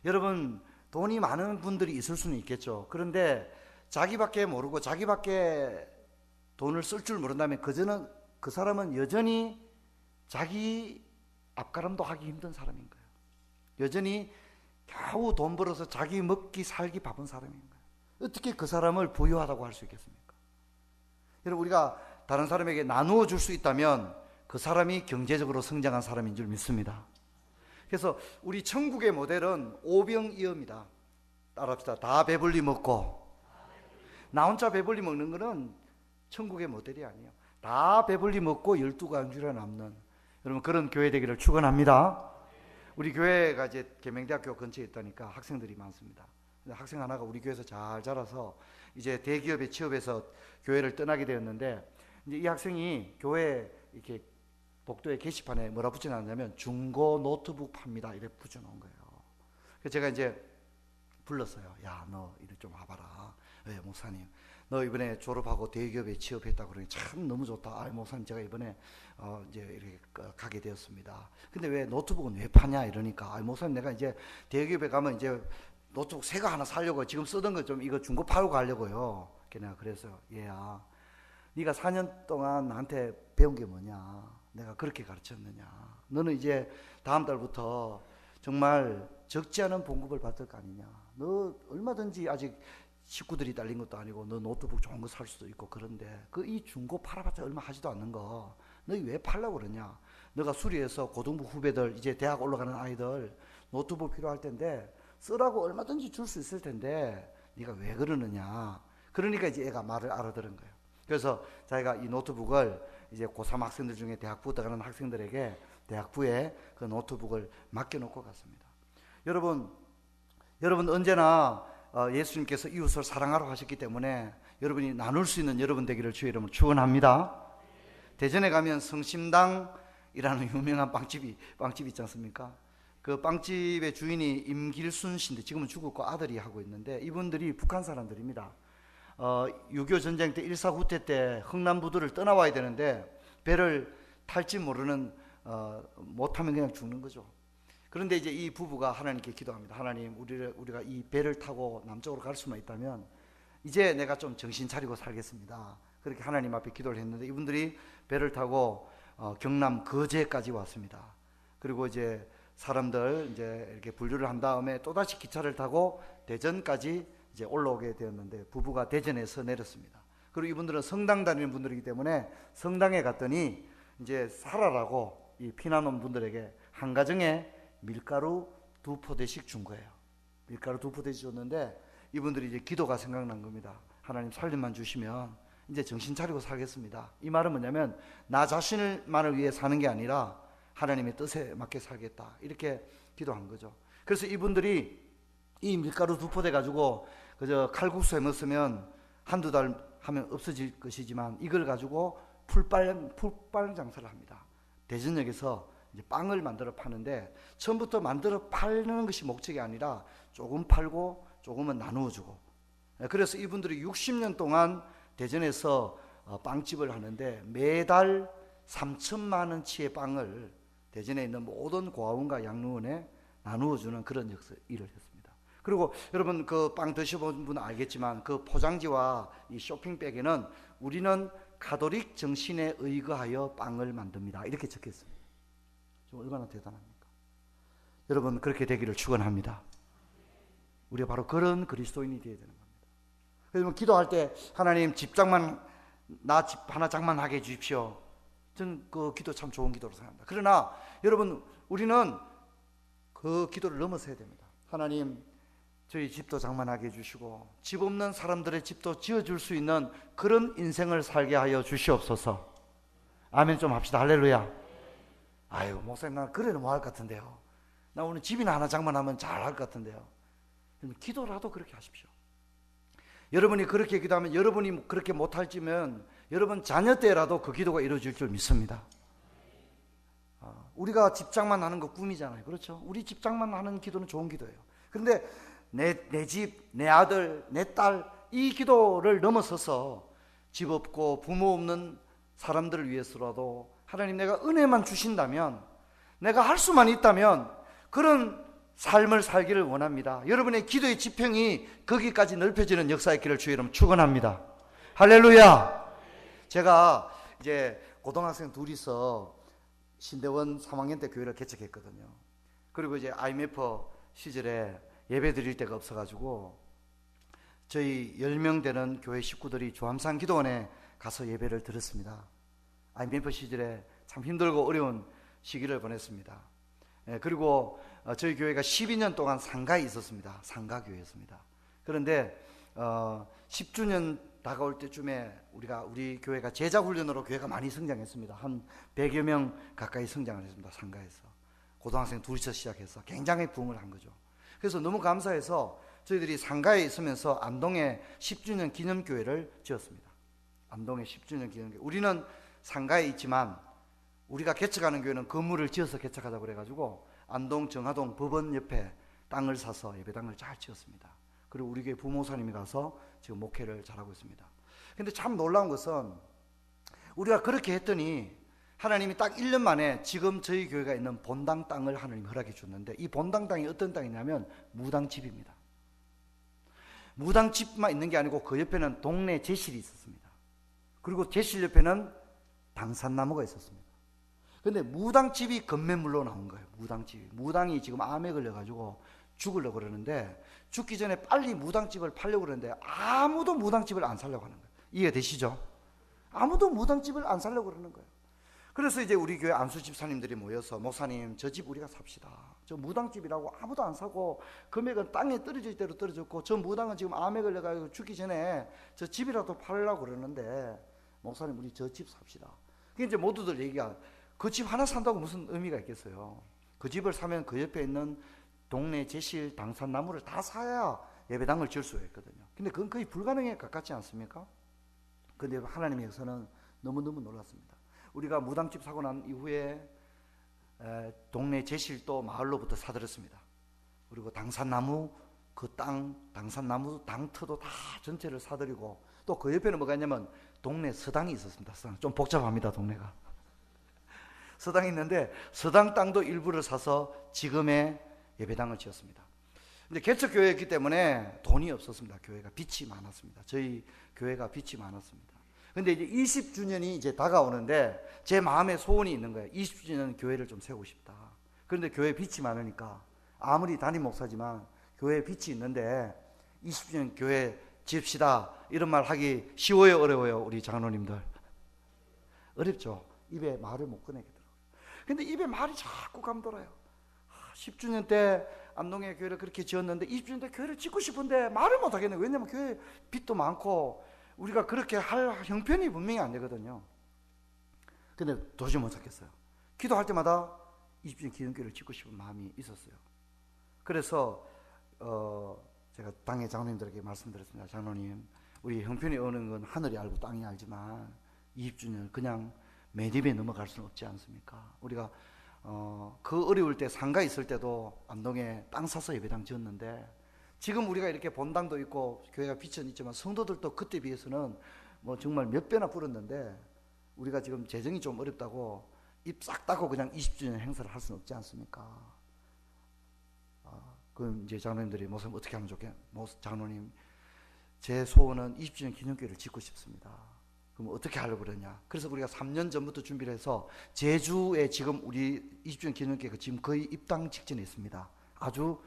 Speaker 1: 여러분, 돈이 많은 분들이 있을 수는 있겠죠. 그런데 자기밖에 모르고 자기밖에 돈을 쓸 줄 모른다면 그 사람은 여전히 자기 앞가림도 하기 힘든 사람인 거예요. 여전히 겨우 돈 벌어서 자기 먹기 살기 바쁜 사람인 거예요. 어떻게 그 사람을 부유하다고 할 수 있겠습니까? 여러분, 우리가 다른 사람에게 나누어 줄 수 있다면 그 사람이 경제적으로 성장한 사람인 줄 믿습니다. 그래서 우리 천국의 모델은 오병이어입니다. 따라합시다. 다 배불리 먹고. 나 혼자 배불리 먹는 거는 천국의 모델이 아니에요. 다 배불리 먹고 12가지나 남는, 여러분, 그런 교회 되기를 축원합니다. 우리 교회가 이제 계명대학교 근처에 있다니까 학생들이 많습니다. 학생 하나가 우리 교회에서 잘 자라서 이제 대기업에 취업해서 교회를 떠나게 되었는데, 이제 이 학생이 교회 이렇게 복도에 게시판에 뭐라 붙여놨냐면 중고 노트북 팝니다, 이렇게 붙여놓은 거예요. 그래서 제가 이제 불렀어요. 야, 너 이리 좀 와봐라. 왜, 목사님, 너 이번에 졸업하고 대기업에 취업했다고 그러니 참 너무 좋다. 목사님, 제가 이번에 이제 이렇게 가게 되었습니다. 근데 왜 노트북은 왜 파냐 이러니까, 목사님, 내가 이제 대기업에 가면 이제 노트북 새 거 하나 사려고, 지금 쓰던 거 좀 이거 중고 팔고 가려고요. 내가 그래서, 얘야, 네가 4년 동안 나한테 배운 게 뭐냐? 내가 그렇게 가르쳤느냐? 너는 이제 다음 달부터 정말 적지 않은 봉급을 받을 거 아니냐? 너 얼마든지, 아직 식구들이 딸린 것도 아니고 너 노트북 좋은 거 살 수도 있고, 그런데 이 중고 팔아봤자 얼마 하지도 않는 거 너희 왜 팔려고 그러냐? 너가 수리해서 고등부 후배들, 이제 대학 올라가는 아이들 노트북 필요할 텐데 쓰라고 얼마든지 줄 수 있을 텐데 네가 왜 그러느냐? 그러니까 이제 애가 말을 알아들은 거예요. 그래서 자기가 이 노트북을 이제 고3 학생들 중에 대학부 들어가는 학생들에게 대학부에 그 노트북을 맡겨놓고 갔습니다. 여러분 언제나 예수님께서 이웃을 사랑하라고 하셨기 때문에 여러분이 나눌 수 있는 여러분 되기를 주의 이름으로 축원합니다. 대전에 가면 성심당이라는 유명한 빵집이 있지 않습니까? 그 빵집의 주인이 임길순 씨인데 지금은 죽었고 아들이 하고 있는데, 이분들이 북한 사람들입니다. 6.25 전쟁 때 1.4 후퇴 때 흥남부두를 떠나와야 되는데 배를 탈지 모르는, 못하면 그냥 죽는 거죠. 그런데 이제 이 부부가 하나님께 기도합니다. 하나님, 우리가 이 배를 타고 남쪽으로 갈 수만 있다면 이제 내가 좀 정신 차리고 살겠습니다. 그렇게 하나님 앞에 기도를 했는데 이분들이 배를 타고 경남 거제까지 왔습니다. 그리고 이제 사람들 이제 이렇게 분류를 한 다음에 또다시 기차를 타고 대전까지 이제 올라오게 되었는데, 부부가 대전에서 내렸습니다. 그리고 이분들은 성당 다니는 분들이기 때문에 성당에 갔더니 이제 살아라고 이 피난 온 분들에게 한 가정에 밀가루 2포대씩 준 거예요. 밀가루 2포대씩 줬는데 이분들이 이제 기도가 생각난 겁니다. 하나님, 살림만 주시면 이제 정신 차리고 살겠습니다. 이 말은 뭐냐면 나 자신만을 위해 사는 게 아니라 하나님의 뜻에 맞게 살겠다. 이렇게 기도한 거죠. 그래서 이분들이 이 밀가루 2포대 가지고 그저 칼국수에 넣었으면 한두 달 하면 없어질 것이지만 이걸 가지고 풀빵 장사를 합니다. 대전역에서 이제 빵을 만들어 파는데 처음부터 만들어 파는 것이 목적이 아니라 조금 팔고 조금은 나누어 주고, 그래서 이분들이 60년 동안 대전에서 빵집을 하는데 매달 3천만 원치의 빵을 대전에 있는 모든 고아원과 양로원에 나누어 주는 그런 일을 했습니다. 그리고 여러분 그 빵 드셔본 분은 알겠지만 그 포장지와 이 쇼핑백에는 우리는 가톨릭 정신에 의거하여 빵을 만듭니다. 이렇게 적혀 있습니다. 좀 얼마나 대단합니까? 여러분 그렇게 되기를 축원합니다. 우리가 바로 그런 그리스도인이 되어야 되는 겁니다. 그래서 기도할 때 하나님 나 집 하나 장만하게 해주십시오. 저는 그 기도 참 좋은 기도로 생각합니다. 그러나 여러분 우리는 그 기도를 넘어서야 됩니다. 하나님 저희 집도 장만하게 해주시고 집 없는 사람들의 집도 지어줄 수 있는 그런 인생을 살게 하여 주시옵소서. 아멘 좀 합시다. 할렐루야. 아유 목사님 나 그래도 뭐 할 것 같은데요. 나 오늘 집이나 하나 장만하면 잘 할 것 같은데요. 기도라도 그렇게 하십시오. 여러분이 그렇게 기도하면, 여러분이 그렇게 못할지면 여러분 자녀 때라도 그 기도가 이루어질 줄 믿습니다. 우리가 집장만 하는 거 꿈이잖아요. 그렇죠? 우리 집장만 하는 기도는 좋은 기도예요. 그런데 내 집, 내 아들, 내 딸, 이 기도를 넘어서서 집 없고 부모 없는 사람들을 위해서라도 하나님 내가 은혜만 주신다면, 내가 할 수만 있다면 그런 삶을 살기를 원합니다. 여러분의 기도의 지평이 거기까지 넓혀지는 역사의 길을 주의 이름 축원합니다. 할렐루야. 제가 이제 고등학생 둘이서 신대원 3학년 때 교회를 개척했거든요. 그리고 이제 IMF 시절에 예배 드릴 데가 없어가지고 저희 10명 되는 교회 식구들이 조함산 기도원에 가서 예배를 드렸습니다. IMF 시절에 참 힘들고 어려운 시기를 보냈습니다. 그리고 저희 교회가 12년 동안 상가에 있었습니다. 상가교회였습니다. 그런데 10주년 다가올 때쯤에 우리 교회가 제자훈련으로 교회가 많이 성장했습니다. 한 100여 명 가까이 성장을 했습니다. 상가에서 고등학생 둘이서 시작해서 굉장히 부흥을 한 거죠. 그래서 너무 감사해서 저희들이 상가에 있으면서 안동에 10주년 기념교회를 지었습니다. 안동에 10주년 기념교회. 우리는 상가에 있지만 우리가 개척하는 교회는 건물을 지어서 개척하자고 그래가지고 안동 정하동 법원 옆에 땅을 사서 예배당을 잘 지었습니다. 그리고 우리 교회 부모사님이 가서 지금 목회를 잘하고 있습니다. 근데 참 놀라운 것은 우리가 그렇게 했더니 하나님이 딱 1년 만에 지금 저희 교회가 있는 본당 땅을 하나님이 허락해 줬는데, 이 본당 땅이 어떤 땅이냐면 무당집입니다. 무당집만 있는 게 아니고 그 옆에는 동네 제실이 있었습니다. 그리고 제실 옆에는 당산나무가 있었습니다. 근데 무당집이 건매물로 나온 거예요. 무당이 지금 암에 걸려가지고 죽으려고 그러는데, 죽기 전에 빨리 무당집을 팔려고 그러는데 아무도 무당집을 안 살려고 하는 거예요. 이해 되시죠? 아무도 무당집을 안 살려고 그러는 거예요. 그래서 이제 우리 교회 안수 집사님들이 모여서, 목사님 저 집 우리가 삽시다. 저 무당집이라고 아무도 안 사고 금액은 땅에 떨어질 대로 떨어졌고 저 무당은 지금 암에 걸려가지고 죽기 전에 저 집이라도 팔려고 그러는데 목사님 우리 저 집 삽시다. 그게 이제 모두들 얘기가, 그 집 하나 산다고 무슨 의미가 있겠어요. 그 집을 사면 그 옆에 있는 동네 제실 당산나무를 다 사야 예배당을 지을 수가 있거든요. 근데 그건 거의 불가능에 가깝지 않습니까? 근데 하나님의 역사는 너무너무 놀랐습니다. 우리가 무당집 사고 난 이후에 동네 제실도 마을로부터 사들였습니다. 그리고 당산나무 그 땅, 당산나무 당터도 다 전체를 사들이고, 또 그 옆에는 뭐가 있냐면 동네 서당이 있었습니다. 좀 복잡합니다, 동네가. 서당이 있는데 서당 땅도 일부를 사서 지금의 예배당을 지었습니다. 근데 개척교회였기 때문에 돈이 없었습니다. 교회가 빚이 많았습니다. 저희 교회가 빚이 많았습니다. 근데 이제 20주년이 이제 다가오는데 제 마음에 소원이 있는 거예요. 20주년 교회를 좀 세우고 싶다. 그런데 교회 빚이 많으니까, 아무리 담임 목사지만 교회에 빚이 있는데 20주년 교회 지읍시다 이런 말 하기 쉬워요, 어려워요? 우리 장로님들 어렵죠. 입에 말을 못 꺼내겠더라고요. 근데 입에 말이 자꾸 감돌아요. 10주년 때 안동에 교회를 그렇게 지었는데 20주년 때 교회를 짓고 싶은데 말을 못 하겠네요. 왜냐면 교회 빚도 많고 우리가 그렇게 할 형편이 분명히 안 되거든요. 근데 도저히 못 찾겠어요. 기도할 때마다 20주년 기념교회를 짓고 싶은 마음이 있었어요. 그래서 제가 당의 장로님들에게 말씀드렸습니다. 장로님, 우리 형편이 어느 건 하늘이 알고 땅이 알지만 20주년 그냥 매듭에 넘어갈 수는 없지 않습니까? 우리가 그 어려울 때 상가 있을 때도 안동에 땅 사서 예배당 지었는데, 지금 우리가 이렇게 본당도 있고 교회가 비천 있지만 성도들도 그때 비해서는 뭐 정말 몇 배나 불었는데, 우리가 지금 재정이 좀 어렵다고 입 싹 닫고 그냥 20주년 행사를 할 수는 없지 않습니까? 그럼 이제 장로님들이 목사님 어떻게 하면 좋겠냐? 장로님, 제 소원은 20주년 기념교회를 짓고 싶습니다. 그럼 어떻게 하려고 그러냐? 그래서 우리가 3년 전부터 준비를 해서 제주에 지금 우리 20주년 기념교회가 지금 거의 입당 직전에 있습니다. 아주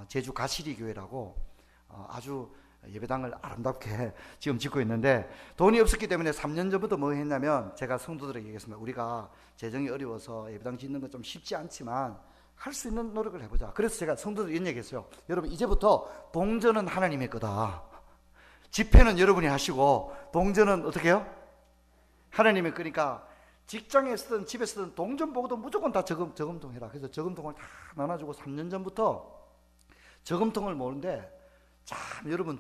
Speaker 1: 제주 가시리 교회라고 아주 예배당을 아름답게 지금 짓고 있는데, 돈이 없었기 때문에 3년 전부터 뭐 했냐면, 제가 성도들에게 얘기했습니다. 우리가 재정이 어려워서 예배당 짓는 건 좀 쉽지 않지만 할 수 있는 노력을 해보자. 그래서 제가 성도들 이런 얘기했어요. 여러분, 이제부터 동전은 하나님의 거다. 집회는 여러분이 하시고 동전은 어떻게 해요? 하나님의 거니까 직장에 쓰든 집에 쓰든 동전 보고도 무조건 다 저금통 해라. 그래서 저금통을 다 나눠주고 3년 전부터 저금통을 모으는데, 참 여러분,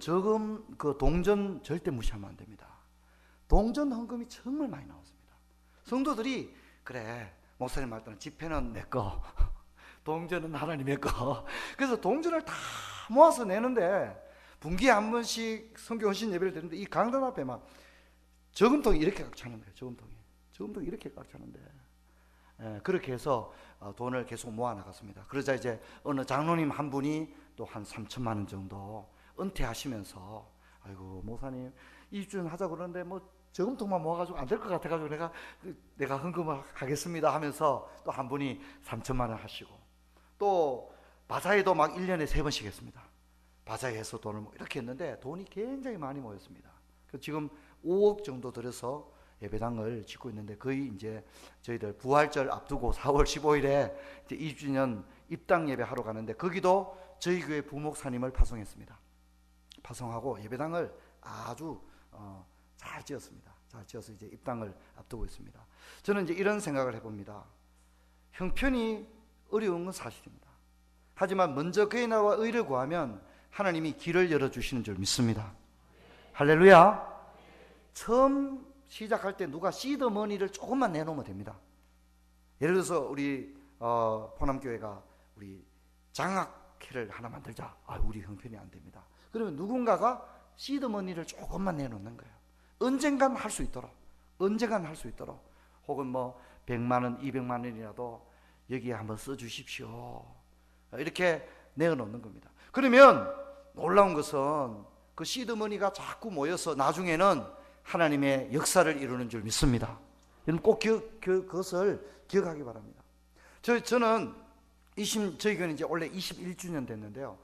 Speaker 1: 그 동전 절대 무시하면 안 됩니다. 동전 헌금이 정말 많이 나왔습니다. 성도들이 그래, 목사님 말대로 집회는 내 거, 동전은 하나님의 거. 그래서 동전을 다 모아서 내는데, 분기에 한 번씩 성교 헌신 예배를 드리는데 이 강단 앞에 막 저금통이 이렇게 꽉 차는 거예요. 저금통이 이렇게 꽉 차는데, 그렇게 해서 돈을 계속 모아 나갔습니다. 그러자 이제 어느 장로님 한 분이 또 한 3천만 원 정도 은퇴하시면서, 아이고 목사님 20주년 하자고 그러는데 뭐 저금통만 모아가지고 안 될 것 같아가지고 내가 헌금을 하겠습니다 하면서 또 한 분이 3천만 원 하시고, 또 바자회도 막 1년에 3번씩 했습니다. 바자회에서 돈을 이렇게 했는데 돈이 굉장히 많이 모였습니다. 지금 5억 정도 들여서 예배당을 짓고 있는데, 거의 이제 저희들 부활절 앞두고 4월 15일에 이제 20주년 입당 예배 하러 가는데, 거기도 저희 교회 부목사님을 파송했습니다. 파송하고 예배당을 아주 잘 지었습니다. 잘 지어서 이제 입당을 앞두고 있습니다. 저는 이제 이런 생각을 해봅니다. 형편이 어려운 건 사실입니다. 하지만 먼저 그의 나라와 의를 구하면 하나님이 길을 열어주시는 줄 믿습니다. 할렐루야. 처음 시작할 때 누가 시드머니를 조금만 내놓으면 됩니다. 예를 들어서 우리 포남교회가 우리 장학회를 하나 만들자. 우리 형편이 안 됩니다. 그러면 누군가가 시드머니를 조금만 내놓는 거예요. 언젠간 할 수 있도록, 혹은 뭐 100만 원, 200만 원이라도 여기에 한번 써주십시오, 이렇게 내어놓는 겁니다. 그러면 놀라운 것은 그 시드머니가 자꾸 모여서 나중에는 하나님의 역사를 이루는 줄 믿습니다. 여러분 꼭 그것을 기억하기 바랍니다. 저는 저희 교회는 이제 원래 21주년 됐는데요.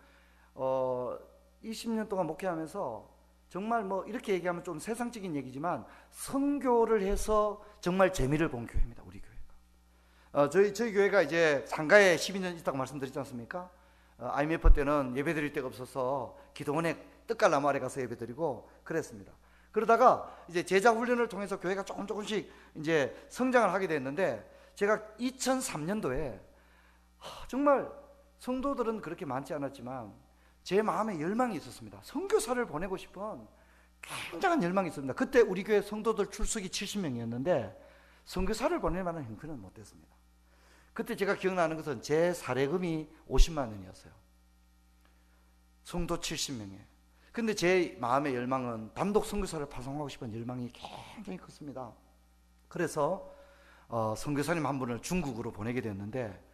Speaker 1: 20년 동안 목회하면서 정말 뭐 이렇게 얘기하면 좀 세상적인 얘기지만 선교를 해서 정말 재미를 본 교회입니다. 우리 교회가. 저희 교회가 이제 상가에 12년 있다고 말씀드렸지 않습니까? IMF 때는 예배 드릴 데가 없어서 기도원에 뜻갈나무 아래 가서 예배 드리고 그랬습니다. 그러다가 이제 제자 훈련을 통해서 교회가 조금씩 이제 성장을 하게 됐는데, 제가 2003년도에 정말 성도들은 그렇게 많지 않았지만 제 마음에 열망이 있었습니다. 선교사를 보내고 싶은 굉장한 열망이 있었습니다. 그때 우리 교회 성도들 출석이 70명이었는데 선교사를 보낼 만한 형편은 못 됐습니다. 그때 제가 기억나는 것은 제 사례금이 50만 원이었어요. 성도 70명에. 근데 제 마음의 열망은 단독 선교사를 파송하고 싶은 열망이 굉장히 컸습니다. 그래서 선교사님 한 분을 중국으로 보내게 됐는데,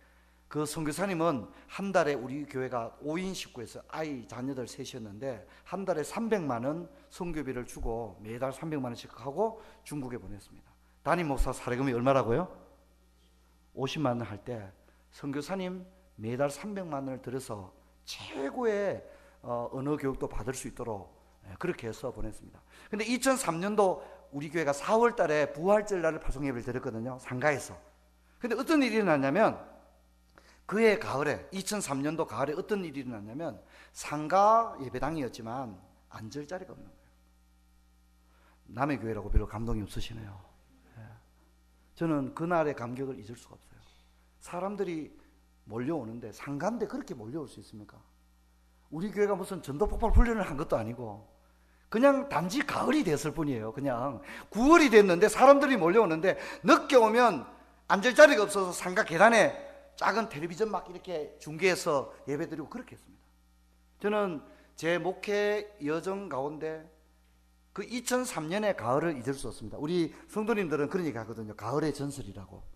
Speaker 1: 그 선교사님은 한 달에 우리 교회가 5인 식구에서 자녀들 셋이었는데 한 달에 300만 원 선교비를 주고 매달 300만 원씩 하고 중국에 보냈습니다. 담임 목사 사례금이 얼마라고요? 50만 원 할 때 선교사님 매달 300만 원을 들여서 최고의 언어 교육도 받을 수 있도록 그렇게 해서 보냈습니다. 근데 2003년도 우리 교회가 4월 달에 부활절 날을 파송 예배를 드렸거든요. 상가에서. 근데 어떤 일이 일어났냐면, 그해 가을에 2003년도 가을에 어떤 일이 일어났냐면, 상가 예배당이었지만 앉을 자리가 없는 거예요. 남의 교회라고 별로 감동이 없으시네요. 저는 그날의 감격을 잊을 수가 없어요. 사람들이 몰려오는데, 상가인데 그렇게 몰려올 수 있습니까? 우리 교회가 무슨 전도폭발 훈련을 한 것도 아니고 그냥 단지 가을이 됐을 뿐이에요. 그냥 9월이 됐는데 사람들이 몰려오는데, 늦게 오면 앉을 자리가 없어서 상가 계단에 작은 텔레비전 막 이렇게 중계해서 예배드리고 그렇게 했습니다. 저는 제 목회 여정 가운데 그 2003년의 가을을 잊을 수 없습니다. 우리 성도님들은 그런 얘기 하거든요. 가을의 전설이라고.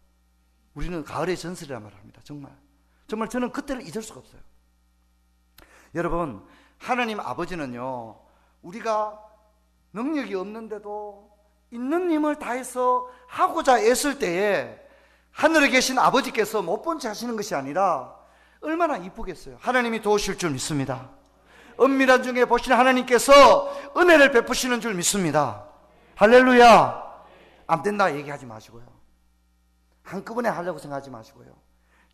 Speaker 1: 우리는 가을의 전설이란 말을 합니다. 정말 저는 그때를 잊을 수가 없어요. 여러분, 하나님 아버지는요, 우리가 능력이 없는데도 있는 힘을 다해서 하고자 애쓸 때에 하늘에 계신 아버지께서 못 본 채 하시는 것이 아니라 얼마나 이쁘겠어요. 하나님이 도우실 줄 믿습니다. 은밀한 중에 보시는 하나님께서 은혜를 베푸시는 줄 믿습니다. 할렐루야. 안 된다 얘기하지 마시고요. 한꺼번에 하려고 생각하지 마시고요.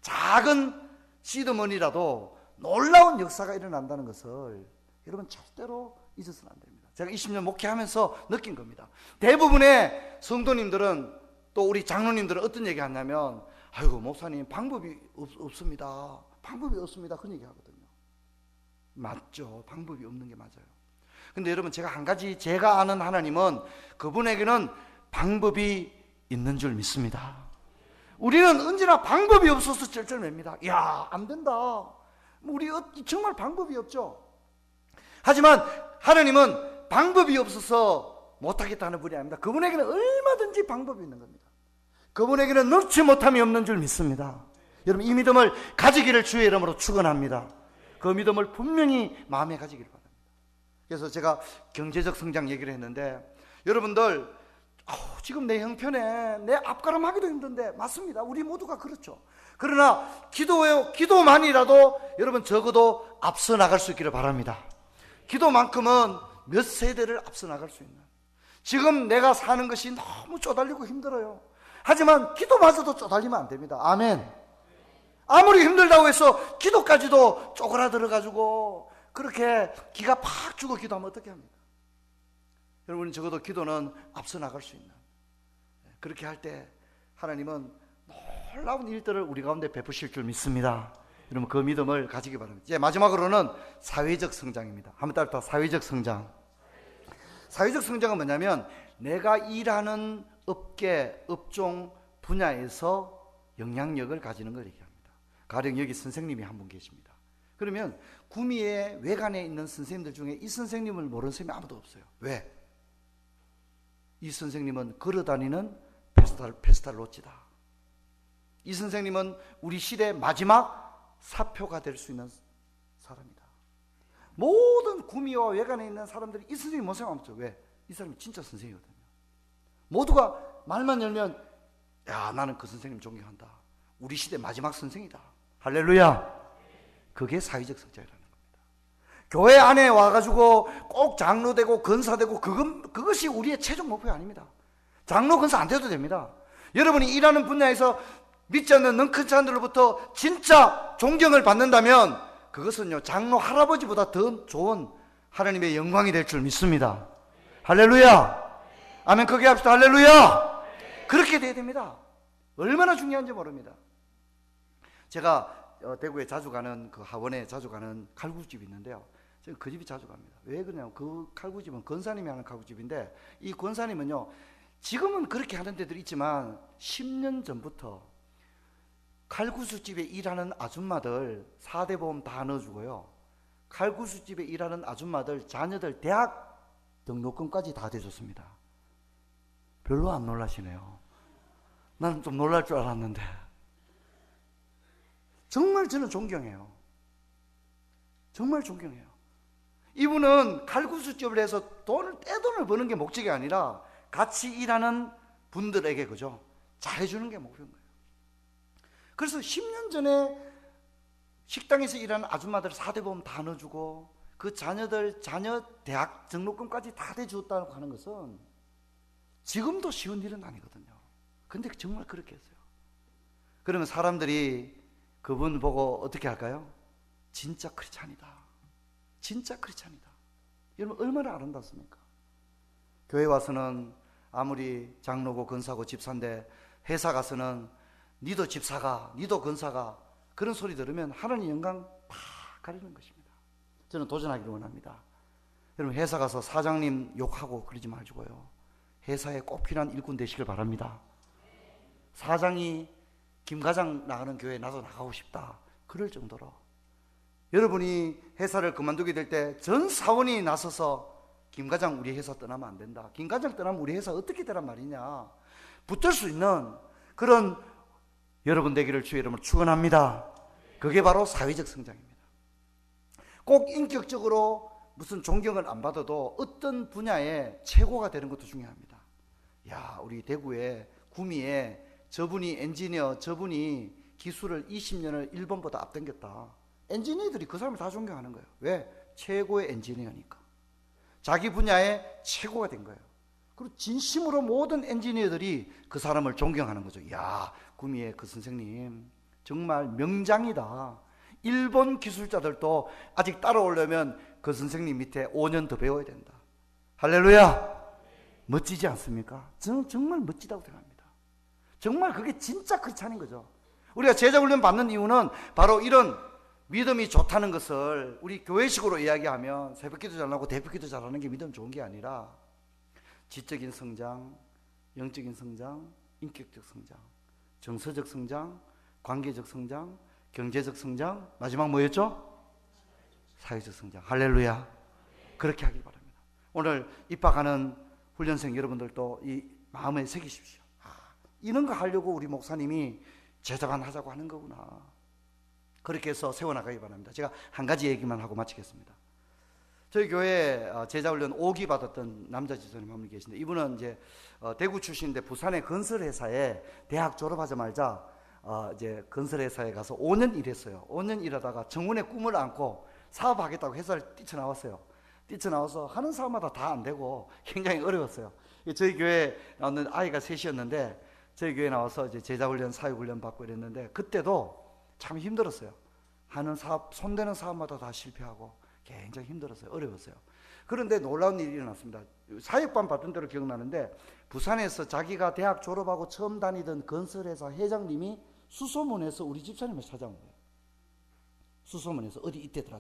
Speaker 1: 작은 시드머니라도 놀라운 역사가 일어난다는 것을 여러분 절대로 잊어서는 안 됩니다. 제가 20년 목회하면서 느낀 겁니다. 대부분의 성도님들은, 또 우리 장로님들은 어떤 얘기 하냐면, 아이고 목사님 방법이 없습니다. 방법이 없습니다. 그런 얘기 하거든요. 맞죠. 방법이 없는 게 맞아요. 근데 여러분, 제가 아는 하나님은 그분에게는 방법이 있는 줄 믿습니다. 우리는 언제나 방법이 없어서 쩔쩔맵니다. 야, 안 된다. 우리 정말 방법이 없죠. 하지만 하나님은 방법이 없어서 못하겠다는 분이 아닙니다. 그분에게는 얼마든지 방법이 있는 겁니다. 그분에게는 넣지 못함이 없는 줄 믿습니다. 여러분, 이 믿음을 가지기를 주의 이름으로 축원합니다. 그 믿음을 분명히 마음에 가지기를 바랍니다. 그래서 제가 경제적 성장 얘기를 했는데, 여러분들 지금 내 형편에 내 앞가름하기도 힘든데, 맞습니다. 우리 모두가 그렇죠. 그러나 기도만이라도 여러분 적어도 앞서 나갈 수 있기를 바랍니다. 기도만큼은 몇 세대를 앞서 나갈 수 있는, 지금 내가 사는 것이 너무 쪼달리고 힘들어요. 하지만 기도마저도 쪼달리면 안 됩니다. 아멘. 아무리 힘들다고 해서 기도까지도 쪼그라들어가지고 그렇게 기가 팍 죽어 기도하면 어떻게 합니까? 여러분, 적어도 기도는 앞서 나갈 수 있는, 그렇게 할 때 하나님은 놀라운 일들을 우리 가운데 베푸실 줄 믿습니다. 여러분, 그 믿음을 가지기 바랍니다. 이제 마지막으로는 사회적 성장입니다. 한번 따라서 사회적 성장. 사회적 성장은 뭐냐면, 내가 일하는 업계, 업종, 분야에서 영향력을 가지는 걸 얘기합니다. 가령 여기 선생님이 한 분 계십니다. 그러면 구미의 외관에 있는 선생님들 중에 이 선생님을 모르는 선생님이 아무도 없어요. 왜? 이 선생님은 걸어다니는 페스탈로치다. 이 선생님은 우리 시대 마지막 사표가 될 수 있는 사람이다. 모든 구미와 외관에 있는 사람들이 이 선생님 못 생각하죠. 왜? 이 사람이 진짜 선생님이거든요. 모두가 말만 열면, 야, 나는 그 선생님 존경한다. 우리 시대 마지막 선생이다. 할렐루야. 그게 사회적 성장이라는 겁니다. 교회 안에 와가지고 꼭 장로 되고 권사 되고 그것이 우리의 최종 목표가 아닙니다. 장로 권사 안 돼도 됩니다. 여러분이 일하는 분야에서 믿지 않는 능큰 자들로부터 진짜 존경을 받는다면 그것은요, 장로 할아버지보다 더 좋은 하나님의 영광이 될 줄 믿습니다. 할렐루야. 아멘. 크게 합시다. 할렐루야. 그렇게 돼야 됩니다. 얼마나 중요한지 모릅니다. 제가 대구에 자주 가는, 그 하원에 자주 가는 칼국수집이 있는데요. 제가 그 집이 자주 갑니다. 왜 그러냐면 그 칼국수집은 권사님이 하는 칼국수집인데, 이 권사님은요, 지금은 그렇게 하는 데들이 있지만 10년 전부터 칼국수집에 일하는 아줌마들 4대 보험 다 넣어주고요, 칼국수집에 일하는 아줌마들 자녀들 대학 등록금까지 다 대줬습니다. 별로 안 놀라시네요. 나는 좀 놀랄 줄 알았는데. 정말 저는 존경해요. 정말 존경해요. 이분은 칼국수집을 해서 떼돈을 버는 게 목적이 아니라 같이 일하는 분들에게, 그죠, 잘해주는 게 목표인 거예요. 그래서 10년 전에 식당에서 일하는 아줌마들 4대 보험 다 넣어주고 그 자녀 대학 등록금까지 다 대주었다고 하는 것은 지금도 쉬운 일은 아니거든요. 근데 정말 그렇게 했어요. 그러면 사람들이 그분 보고 어떻게 할까요? 진짜 크리스찬이다. 진짜 크리스찬이다. 여러분, 얼마나 아름답습니까? 교회 와서는 아무리 장로고 권사고 집사인데, 회사 가서는 니도 집사가, 니도 건사가, 그런 소리 들으면 하나님 영광 다 가리는 것입니다. 저는 도전하기를 원합니다. 여러분, 회사 가서 사장님 욕하고 그러지 마시고요, 회사에 꼭 필요한 일꾼 되시길 바랍니다. 사장이 김 과장 나가는 교회에 나도 나가고 싶다, 그럴 정도로 여러분이 회사를 그만두게 될 때 전 사원이 나서서 김 과장 우리 회사 떠나면 안 된다, 김 과장 떠나면 우리 회사 어떻게 되란 말이냐, 붙을 수 있는 그런 여러분 되기를 주의 이름으로 축원합니다. 그게 바로 사회적 성장입니다. 꼭 인격적으로 무슨 존경을 안 받아도 어떤 분야에 최고가 되는 것도 중요합니다. 야, 우리 대구에 구미에 저분이 엔지니어, 저분이 기술을 20년을 일본보다 앞당겼다. 엔지니어들이 그 사람을 다 존경하는 거예요. 왜? 최고의 엔지니어니까. 자기 분야에 최고가 된 거예요. 그리고 진심으로 모든 엔지니어들이 그 사람을 존경하는 거죠. 야, 구미의 그 선생님 정말 명장이다. 일본 기술자들도 아직 따라오려면 그 선생님 밑에 5년 더 배워야 된다. 할렐루야. 멋지지 않습니까? 저는 정말 멋지다고 생각합니다. 정말 그게 진짜 크리스찬인 거죠. 우리가 제자훈련 받는 이유는 바로 이런 믿음이 좋다는 것을 우리 교회식으로 이야기하면 새벽기도 잘하고 대표기도 잘하는 게 믿음 좋은 게 아니라 지적인 성장, 영적인 성장, 인격적 성장, 정서적 성장, 관계적 성장, 경제적 성장, 마지막 뭐였죠? 사회적 성장. 할렐루야. 그렇게 하길 바랍니다. 오늘 입학하는 훈련생 여러분들도 이 마음에 새기십시오. 이런 거 하려고 우리 목사님이 제자관 하자고 하는 거구나. 그렇게 해서 세워나가기 바랍니다. 제가 한 가지 얘기만 하고 마치겠습니다. 저희 교회에 제자훈련 5기 받았던 남자 지도자님 한 분 계신데, 이분은 이제 대구 출신인데 부산의 건설회사에 대학 졸업하자마자 이제 건설회사에 가서 5년 일했어요. 5년 일하다가 정원의 꿈을 안고 사업하겠다고 회사를 뛰쳐나왔어요. 뛰쳐나와서 하는 사업마다 다 안 되고 굉장히 어려웠어요. 저희 교회에 나오는 아이가 셋이었는데 저희 교회에 나와서 이제 제자훈련, 사회훈련 받고 이랬는데 그때도 참 힘들었어요. 하는 사업, 손대는 사업마다 다 실패하고 굉장히 힘들었어요. 어려웠어요. 그런데 놀라운 일이 일어났습니다. 사역반 받던 대로 기억나는데 부산에서 자기가 대학 졸업하고 처음 다니던 건설회사 회장님이 수소문에서 우리 집사님을 찾아온 거예요. 수소문에서 어디 있대더라.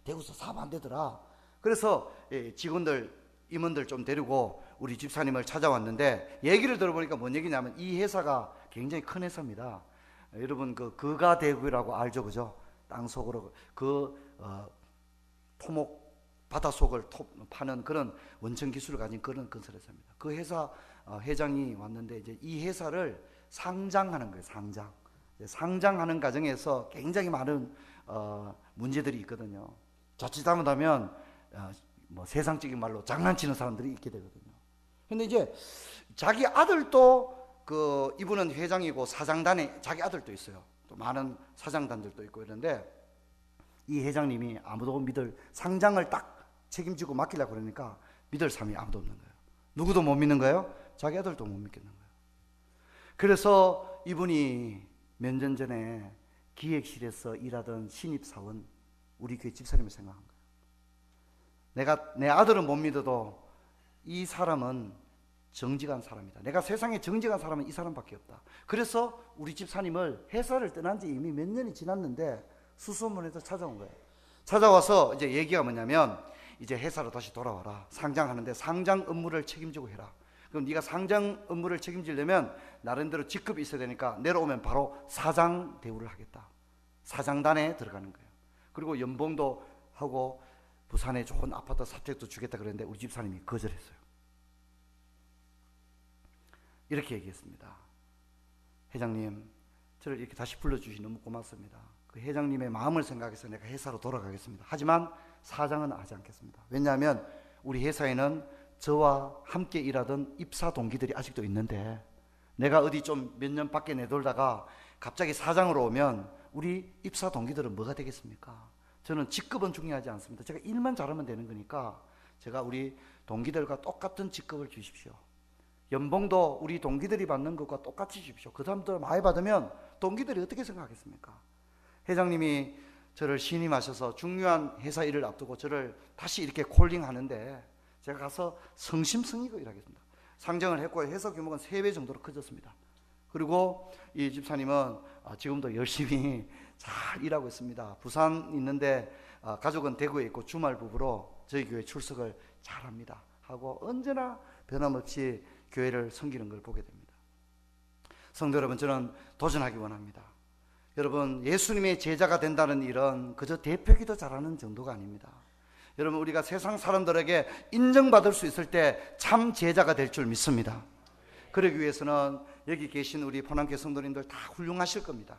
Speaker 1: 대구서 사업 안 되더라. 그래서 직원들, 임원들 좀 데리고 우리 집사님을 찾아왔는데 얘기를 들어보니까 뭔 얘기냐면 이 회사가 굉장히 큰 회사입니다. 여러분 그가 대구라고 알죠, 그죠? 땅 속으로 토목 바닷속을 파는 그런 원천 기술을 가진 그런 건설회사입니다. 그 회사 회장이 왔는데 이제 이 회사를 상장하는 거예요. 상장하는 과정에서 굉장히 많은 문제들이 있거든요. 자칫 잘못하면 뭐 세상적인 말로 장난치는 사람들이 있게 되거든요. 근데 이제 자기 아들도 이분은 회장이고 사장단에 자기 아들도 있어요. 또 많은 사장단들도 있고 이런데 이 회장님이 아무도 상장을 딱 책임지고 맡기려고 그러니까 믿을 사람이 아무도 없는 거예요. 누구도 못 믿는 거예요? 자기 아들도 못 믿겠는 거예요. 그래서 이분이 몇 년 전에 기획실에서 일하던 신입사원 우리 교회 집사님을 생각한 거예요. 내 아들은 못 믿어도 이 사람은 정직한 사람이다. 내가 세상에 정직한 사람은 이 사람밖에 없다. 그래서 우리 집사님을 회사를 떠난 지 이미 몇 년이 지났는데 수소문에서 찾아온 거예요. 찾아와서 이제 얘기가 뭐냐면 이제 회사로 다시 돌아와라. 상장하는데 상장 업무를 책임지고 해라. 그럼 네가 상장 업무를 책임지려면 나름대로 직급이 있어야 되니까 내려오면 바로 사장 대우를 하겠다. 사장단에 들어가는 거예요. 그리고 연봉도 하고 부산에 좋은 아파트 사택도 주겠다 그랬는데 우리 집사님이 거절했어요. 이렇게 얘기했습니다. 회장님, 저를 이렇게 다시 불러주시 너무 고맙습니다. 그 회장님의 마음을 생각해서 내가 회사로 돌아가겠습니다. 하지만 사장은 하지 않겠습니다. 왜냐하면 우리 회사에는 저와 함께 일하던 입사 동기들이 아직도 있는데 내가 어디 좀 몇 년 밖에 내돌다가 갑자기 사장으로 오면 우리 입사 동기들은 뭐가 되겠습니까? 저는 직급은 중요하지 않습니다. 제가 일만 잘하면 되는 거니까 제가 우리 동기들과 똑같은 직급을 주십시오. 연봉도 우리 동기들이 받는 것과 똑같이 주십시오. 그 사람들 많이 받으면 동기들이 어떻게 생각하겠습니까? 회장님이 저를 신임하셔서 중요한 회사 일을 앞두고 저를 다시 이렇게 콜링하는데 제가 가서 성심성의껏 일하겠습니다. 상장을 했고 회사 규모가 3배 정도로 커졌습니다. 그리고 이 집사님은 지금도 열심히 잘 일하고 있습니다. 부산 있는데 가족은 대구에 있고 주말 부부로 저희 교회 출석을 잘합니다. 하고 언제나 변함없이 교회를 섬기는 걸 보게 됩니다. 성도 여러분, 저는 도전하기 원합니다. 여러분, 예수님의 제자가 된다는 일은 그저 대표기도 잘하는 정도가 아닙니다. 여러분, 우리가 세상 사람들에게 인정받을 수 있을 때 참 제자가 될 줄 믿습니다. 그러기 위해서는 여기 계신 우리 포항교회 성도님들 다 훌륭하실 겁니다.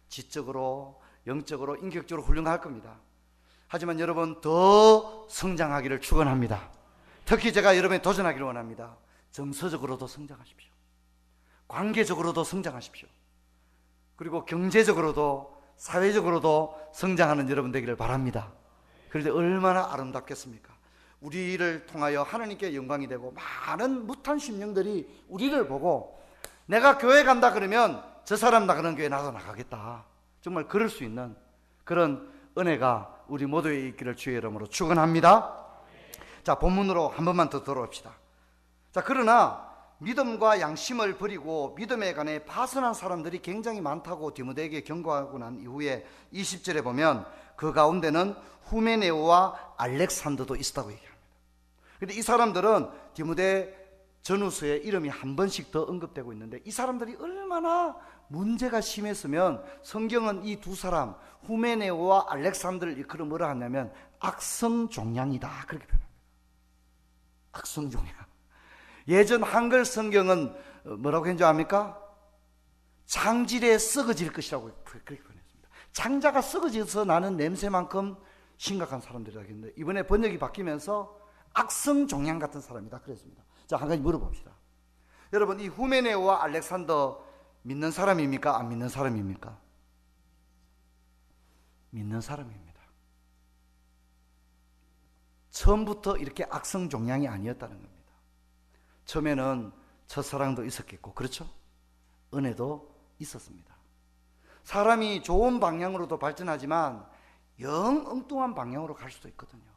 Speaker 1: 지적으로, 영적으로, 인격적으로 훌륭할 겁니다. 하지만 여러분, 더 성장하기를 축원합니다. 특히 제가 여러분이 도전하기를 원합니다. 정서적으로도 성장하십시오. 관계적으로도 성장하십시오. 그리고 경제적으로도, 사회적으로도 성장하는 여러분 되기를 바랍니다. 그런데 얼마나 아름답겠습니까? 우리를 통하여 하나님께 영광이 되고 많은 무탄 심령들이 우리를 보고 내가 교회 간다 그러면 저 사람 나가는 교회 나도 나가겠다, 정말 그럴 수 있는 그런 은혜가 우리 모두에 있기를 주의 이름으로 축원합니다. 자, 본문으로 한 번만 더 돌아옵시다. 자, 그러나 믿음과 양심을 버리고 믿음에 관해 파선한 사람들이 굉장히 많다고 디모데에게 경고하고 난 이후에 20절에 보면 그 가운데는 후메네오와 알렉산더도 있었다고 얘기합니다. 그런데 이 사람들은 디모데 전후서에 이름이 한 번씩 더 언급되고 있는데, 이 사람들이 얼마나 문제가 심했으면 성경은 이 두 사람 후메네오와 알렉산더를 일컬어 뭐라 하냐면 악성종양이다, 그렇게 표현합니다. 악성종양. 예전 한글 성경은 뭐라고 했는지 압니까? 장질에 썩어질 것이라고 그렇게 표현했습니다. 장자가 썩어져서 나는 냄새만큼 심각한 사람들이라고 했는데, 이번에 번역이 바뀌면서 악성종양 같은 사람이다 그랬습니다. 자, 한 가지 물어봅시다. 여러분, 이 후메네오와 알렉산더 믿는 사람입니까? 안 믿는 사람입니까? 믿는 사람입니다. 처음부터 이렇게 악성종양이 아니었다는 겁니다. 처음에는 첫사랑도 있었겠고, 그렇죠? 은혜도 있었습니다. 사람이 좋은 방향으로도 발전하지만 영 엉뚱한 방향으로 갈 수도 있거든요.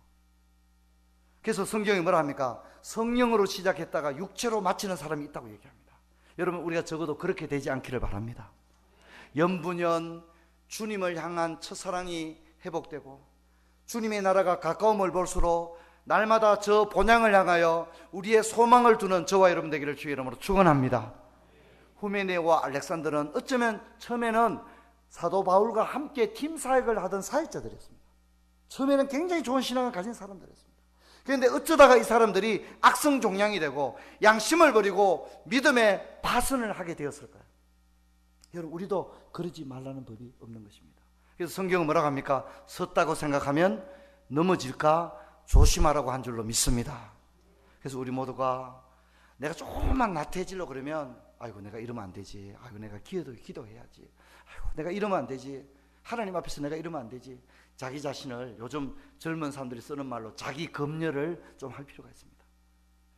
Speaker 1: 그래서 성경이 뭐라 합니까? 성령으로 시작했다가 육체로 마치는 사람이 있다고 얘기합니다. 여러분, 우리가 적어도 그렇게 되지 않기를 바랍니다. 연분연 주님을 향한 첫사랑이 회복되고 주님의 나라가 가까움을 볼수록 날마다 저 본향을 향하여 우리의 소망을 두는 저와 여러분 되기를 주의 이름으로 축원합니다. 후메네와 알렉산더는 어쩌면 처음에는 사도 바울과 함께 팀 사역을 하던 사역자들이었습니다. 처음에는 굉장히 좋은 신앙을 가진 사람들이었습니다. 그런데 어쩌다가 이 사람들이 악성종양이 되고 양심을 버리고 믿음에 파선을 하게 되었을까요? 여러분, 우리도 그러지 말라는 법이 없는 것입니다. 그래서 성경은 뭐라고 합니까? 섰다고 생각하면 넘어질까 조심하라고 한 줄로 믿습니다. 그래서 우리 모두가 내가 조금만 나태해지려고 그러면 아이고 내가 이러면 안 되지, 아이고 내가 기도해야지, 아이고 내가 이러면 안 되지, 하나님 앞에서 내가 이러면 안 되지, 자기 자신을 요즘 젊은 사람들이 쓰는 말로 자기 검열을 좀 할 필요가 있습니다.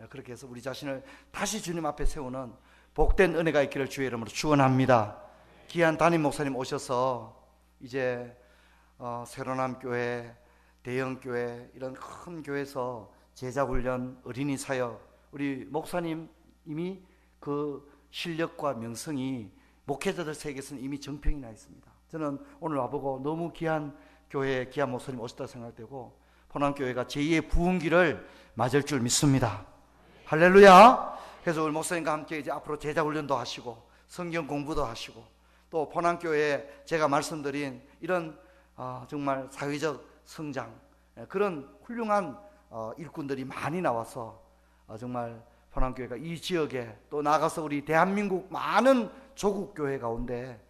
Speaker 1: 그렇게 해서 우리 자신을 다시 주님 앞에 세우는 복된 은혜가 있기를 주의 이름으로 축원합니다. 귀한 담임 목사님 오셔서 이제 새로남 교회, 대형 교회, 이런 큰 교회에서 제자훈련, 어린이 사역, 우리 목사님 이미 그 실력과 명성이 목회자들 세계에서는 이미 정평이 나 있습니다. 저는 오늘 와보고 너무 귀한 교회에 귀한 목사님 오셨다고 생각되고 포항교회가 제2의 부흥기를 맞을 줄 믿습니다. 할렐루야. 그래서 우리 목사님과 함께 이제 앞으로 제자훈련도 하시고 성경 공부도 하시고 또 포항교회에 제가 말씀드린 이런 정말 사회적 성장, 그런 훌륭한 일꾼들이 많이 나와서 정말 포항교회가 이 지역에 또 나가서 우리 대한민국 많은 조국 교회 가운데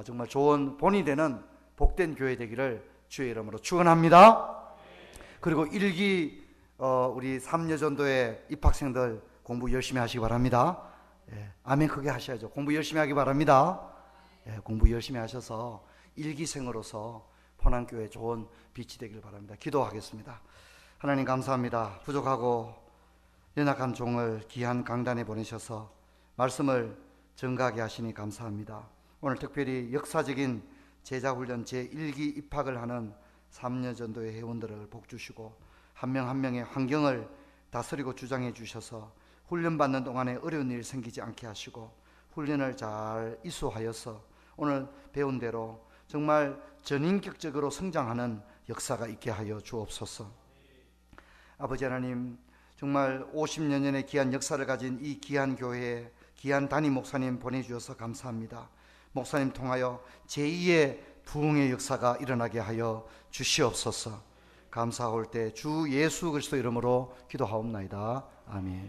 Speaker 1: 정말 좋은 본이 되는 복된 교회 되기를 주의 이름으로 축원합니다. 그리고 일기 우리 삼여전도의 입학생들 공부 열심히 하시기 바랍니다. 아멘 크게 하셔야죠. 공부 열심히 하기 바랍니다. 공부 열심히 하셔서 일기생으로서 포항교회 좋은 빛이 되기를 바랍니다. 기도하겠습니다. 하나님 감사합니다. 부족하고 연약한 종을 귀한 강단에 보내셔서 말씀을 증가하게 하시니 감사합니다. 오늘 특별히 역사적인 제자훈련 제1기 입학을 하는 삼여전도의 회원들을 복주시고 한 명 한 명의 환경을 다스리고 주장해 주셔서 훈련받는 동안에 어려운 일 생기지 않게 하시고 훈련을 잘 이수하여서 오늘 배운 대로 정말 전인격적으로 성장하는 역사가 있게 하여 주옵소서. 아버지 하나님, 정말 50여 년의 귀한 역사를 가진 이 귀한 교회에 귀한 담임 목사님 보내주셔서 감사합니다. 목사님 통하여 제2의 부흥의 역사가 일어나게 하여 주시옵소서. 감사할 때 주 예수 그리스도 이름으로 기도하옵나이다. 아멘.